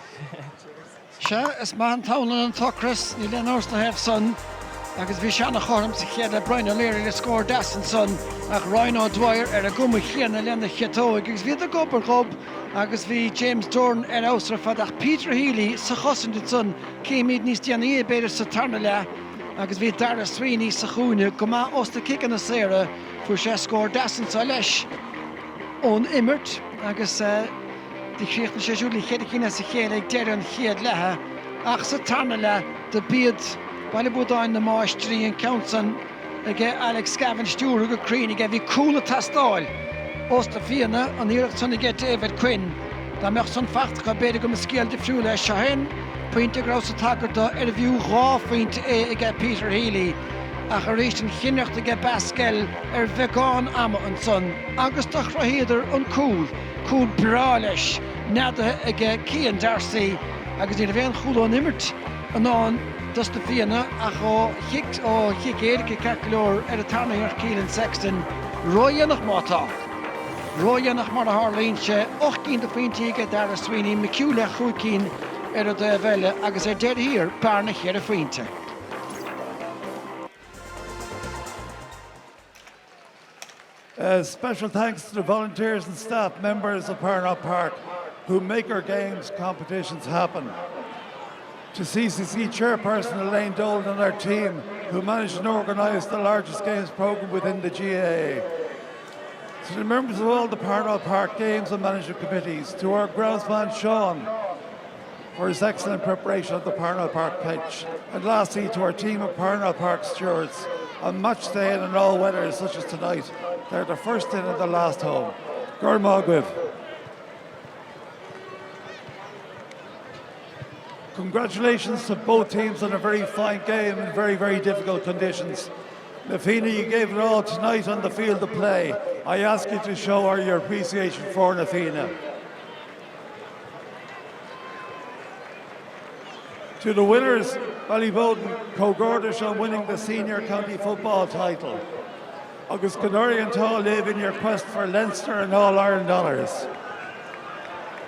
Se is man tálan an tocras ní le nás na hef son agus bhí seanna chom sa chéad le Brian O'Leary le scór deas son ach Ryan O'Dwyer ar a guma chéanna lena chetóig agus bhí a gobar gob agus bhí James Dorn ar ausra fad ach Peter Healy sa chosan dit son céimid níos déanaí beidir sa tarna le agus bhí Dara Sweeney sa chúne go má os na cican na séire fu sé scór deas sa leis ón immert agus die kreeg een seizoen chéad sa chéad ag deir an chéad lethe ach sa tarna le de bíad Ballyboden na máistrí an countsan ag Alex Gavin Stewart go crín ag bhí coolla tastáil os Na Fianna an íirecht san ag David Quinn da meach san facht go beidir go scéal de friúil leis se hen pointe grá sa tagarta ar bhíú ráfaointe ag Peter Healy ach a rééis an chinnecht ag Pascal ar bheagán ama an son agus tá chrahéidir an cúl brá leis nada ag Cian Darcy agus ní a bhéan chúla an immert an án dus Na Fianna ach ó chic éirice cecolóir ar a tarnaíar Cian Sexton roiannach mátá roiannach mar a Harlínse 8 de faointe ag Dara Sweeney McCú le chuúcín ar a de bheile agus ar deir hir bearna chéad a faointe. Special thanks to the volunteers and staff members of Parnell Park who make our games competitions happen. To CCC chairperson Elaine Dolan and our team who managed and organised the largest games programme within the GAA. To the members of all the Parnell Park games and management committees, to our groundsman Sean for his excellent preparation of the Parnell Park pitch, and lastly to our team of Parnell Park stewards and match day in all weathers such as tonight. They're the first in and the last home. Gormagwiv. Congratulations to both teams on a very fine game in very, very difficult conditions. Na Fianna, you gave it all tonight on the field of play. I ask you to show your appreciation for Na Fianna. To the winners, Ballyboden, Cogordish on winning the senior county football title. Agus Canary and Tall live in your quest for Leinster and All Ireland honours.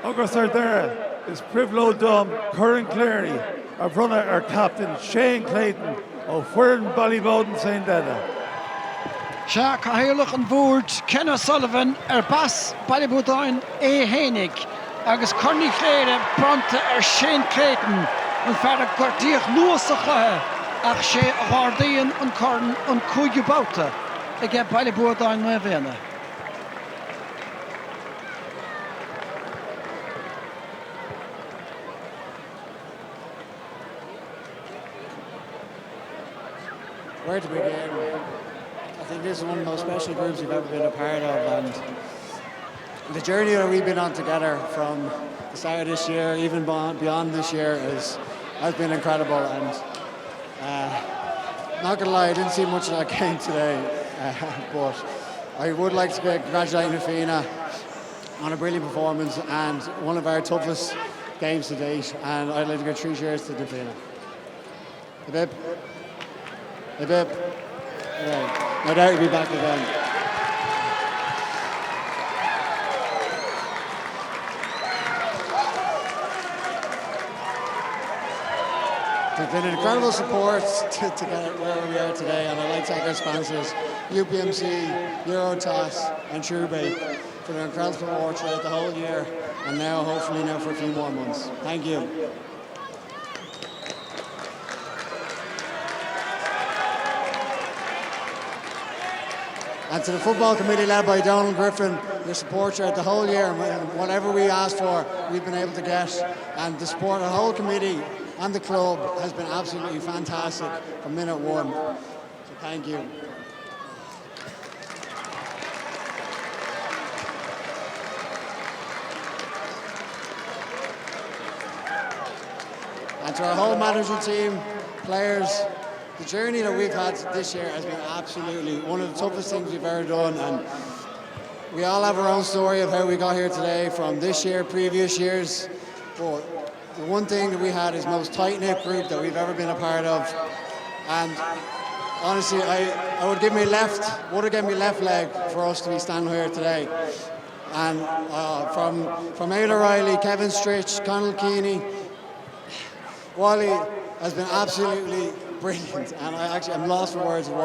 Agus are there is Privlo Dum, Curran Cleary, our runner, our captain, Shane Clayton, of Fuirin Ballyboden St Endas. Se cahéalach an bhúd Ken O'Sullivan bas Ballyboden Hénig agus Corny Cléire bronta Shane Clayton an fear gortíoch nuas a chathe ach sé a ghardaíonn an corn an cúige bouta ag Ballyboden Na Fianna. Where to begin? I think this is one of the most special groups we've ever been a part of, and the journey that we've been on together from the start of this year, even beyond this year, has been incredible. And not gonna lie, I didn't see much of that game today, but I would like to congratulate Na Fianna on a brilliant performance and one of our toughest games to date. And I'd like to give 3 cheers to Na Fianna. Hey, babe. Hey, babe. Right. No doubt you'll be back again. There's been incredible support to get where we are today, and I'd like to thank our sponsors, UPMC, Eurotas, and TrueBake, for their incredible support throughout the whole year, and now, hopefully, for a few more months. Thank you. And to the football committee led by Donald Griffin, your support throughout the whole year, and whatever we asked for, we've been able to get. And the support of the whole committee and the club has been absolutely fantastic from minute one. So thank you. And to our whole management team, players, the journey that we've had this year has been absolutely one of the toughest things we've ever done, and we all have our own story of how we got here today from this year, previous years, but the one thing that we had is the most tight-knit group that we've ever been a part of, and honestly, I would have given me left leg for us to be standing here today. And from Aidan O'Reilly, Kevin Stritch, Conal Keeney, Wally has been absolutely brilliant, and I'm lost for words of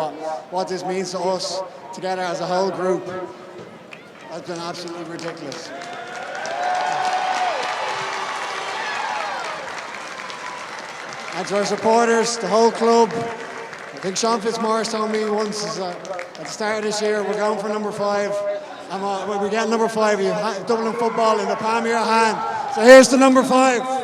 what this means to us together as a whole group. Has been absolutely ridiculous. And to our supporters, the whole club, I think Sean Fitzmaurice told me once at the start of this year, we're going for number 5. And when we get number 5, you have Dublin football in the palm of your hand. So here's the number 5.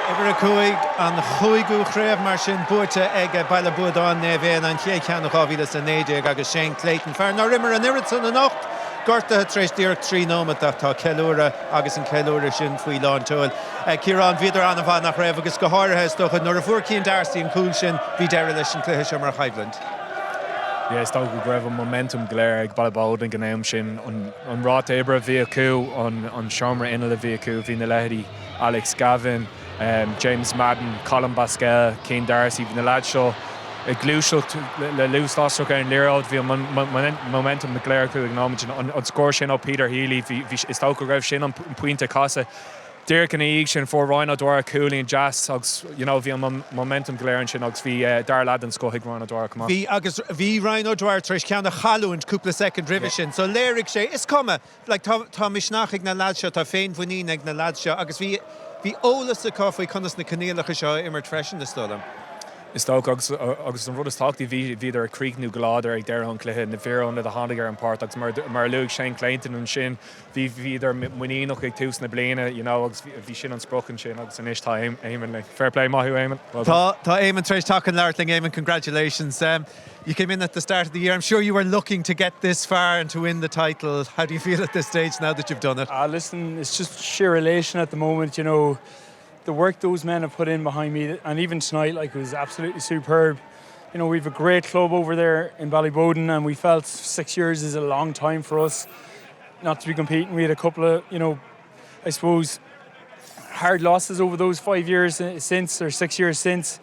Ever a cúig an chuigú chréibh mar sin buaite ag Ballyboden Na Fianna an chéad ceannach ábhíle san 9 agus Shane Clayton fear ná rimar an irid san na nacht gorta treis díreach 3 nómata tá ceiliúra agus an ceiliúra sin faoi lán túil. Ciarán bhíidir anna bhá nach raibh agus go háirithe stocha nuair a bhuair cín darsaí an cúil sin bhí deire leis an cluiche sin mar Highland. Yeah, it's dog go raibh momentum glare ag Ballyboden gnéim sin an rá ébre bhí acu an seomra ina le bhí acu bhí na leithí Alex Gavin, James Madden, Colin Basquel, Cian Darcy, bhí na laid seo ag glúisiil le lús lástruach ar an léireáid bhí momentum na gléir acu ag náid an scóir sin ó Peter Healy is dog go raibh sin an puinte casa. Derek and Eag sin for Ryan O'Dwyer Cooley and Jazz agus bhí momentum gléireann sin agus bhí dar ladan scoigh Ryan O'Dwyer come on. Bhí Ryan O'Dwyer treis ceanna chaúint cúpla second river sin so léirigh sé is cuma like tá misnach ag na laid seo tá féin bhuiní ag na laid seo agus bhí ólas a cá faoi conas na canéalacha seo immer freisin na stolam. Is tóg agus an rud is táchtaí bhí ar a críicnú goláidir ag deir an cluthe na bhír an a hánagar an páirt agus mar luúg sé cléintin an sin bhí ar muíach ag tús na bliana agus bhí sin an sprochan sin agus an istá Éimeann le fair play maithú Éimeann. Tá Éimeann treéis takean leirling Éimeann, congratulations. You came in at the start of the year. I'm sure you were looking to get this far and to win the title. How do you feel at this stage now that you've done it? Listen, it's just sheer elation at the moment, you know. The work those men have put in behind me, and even tonight, like, it was absolutely superb. You know, we've a great club over there in Ballyboden, and we felt 6 years is a long time for us not to be competing. We had a couple of, you know, I suppose, hard losses over those 5 years since, or 6 years since.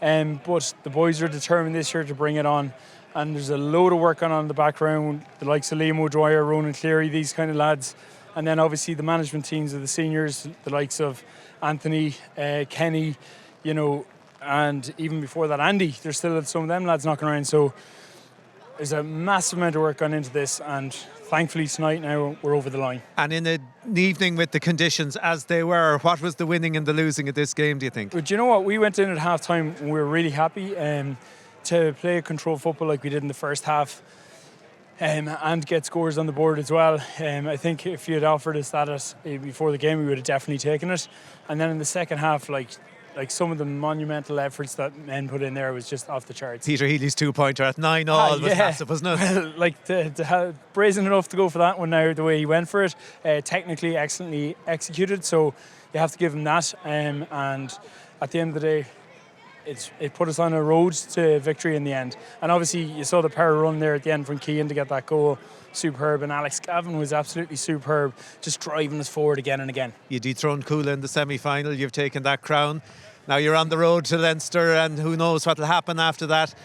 But the boys are determined this year to bring it on. And there's a load of work on in the background, the likes of Liam O'Dwyer, Ronan Cleary, these kind of lads. And then obviously the management teams of the seniors, the likes of Anthony, Kenny, you know, and even before that, Andy. There's still some of them lads knocking around. So there's a massive amount of work gone into this, and thankfully tonight now we're over the line. And in an evening with the conditions as they were, what was the winning and the losing of this game, do you think? But you know what? We went in at half-time and we were really happy to play a controlled football like we did in the first half. And get scores on the board as well. I think if you had offered us that before the game, we would have definitely taken it. And then in the second half, like some of the monumental efforts that men put in there was just off the charts. Peter Healy's 2-pointer at 9-all was massive, wasn't it? Like to have brazen enough to go for that one now, the way he went for it, technically excellently executed. So you have to give him that. And at the end of the day, it put us on a road to victory in the end. And obviously you saw the power run there at the end from Keane to get that goal. Superb. And Alex Gavin was absolutely superb, just driving us forward again and again. You dethroned Coola in the semi-final. You've taken that crown. Now you're on the road to Leinster, and who knows what will happen after that.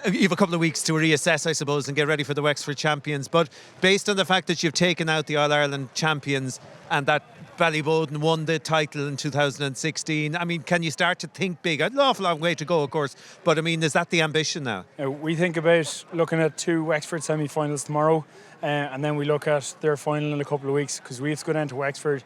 You've a couple of weeks to reassess, I suppose, and get ready for the Wexford champions. But based on the fact that you've taken out the All-Ireland champions and that Ballyboden won the title in 2016, I mean, can you start to think big? An awful long way to go, of course, but I mean, is that the ambition now? We think about looking at 2 Wexford semi-finals tomorrow, and then we look at their final in a couple of weeks, because we have to go down to Wexford.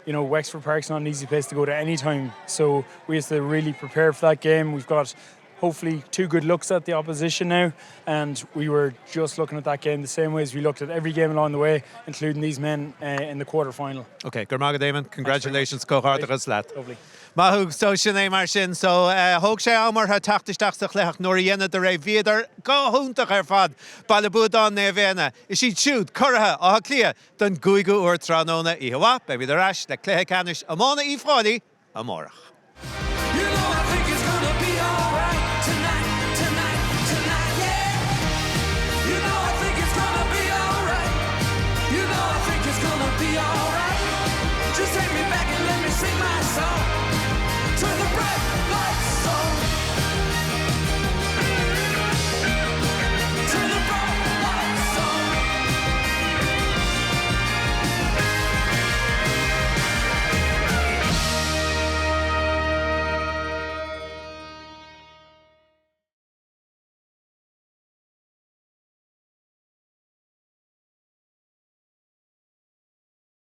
You know, Wexford Park's not an easy place to go to any time, so we have to really prepare for that game. We've got hopefully 2 good looks at the opposition now, and we were just looking at that game the same way as we looked at every game along the way, including these men in the quarter-final. Okay, Gurmaga Damon, congratulations, Cóhardagus Slat. Lovely. Mahug so sinné mar sin, so hoog sé amar ha tachtisteach sa chléach nóir dhéana de raibh viadar go húntach ar fad Ballyboden Na Fianna. Is siad siúd curtha á clia don gúigu uair tránóna I hawa, bebi de ras le cléthe canis amóna I fáilí amórach.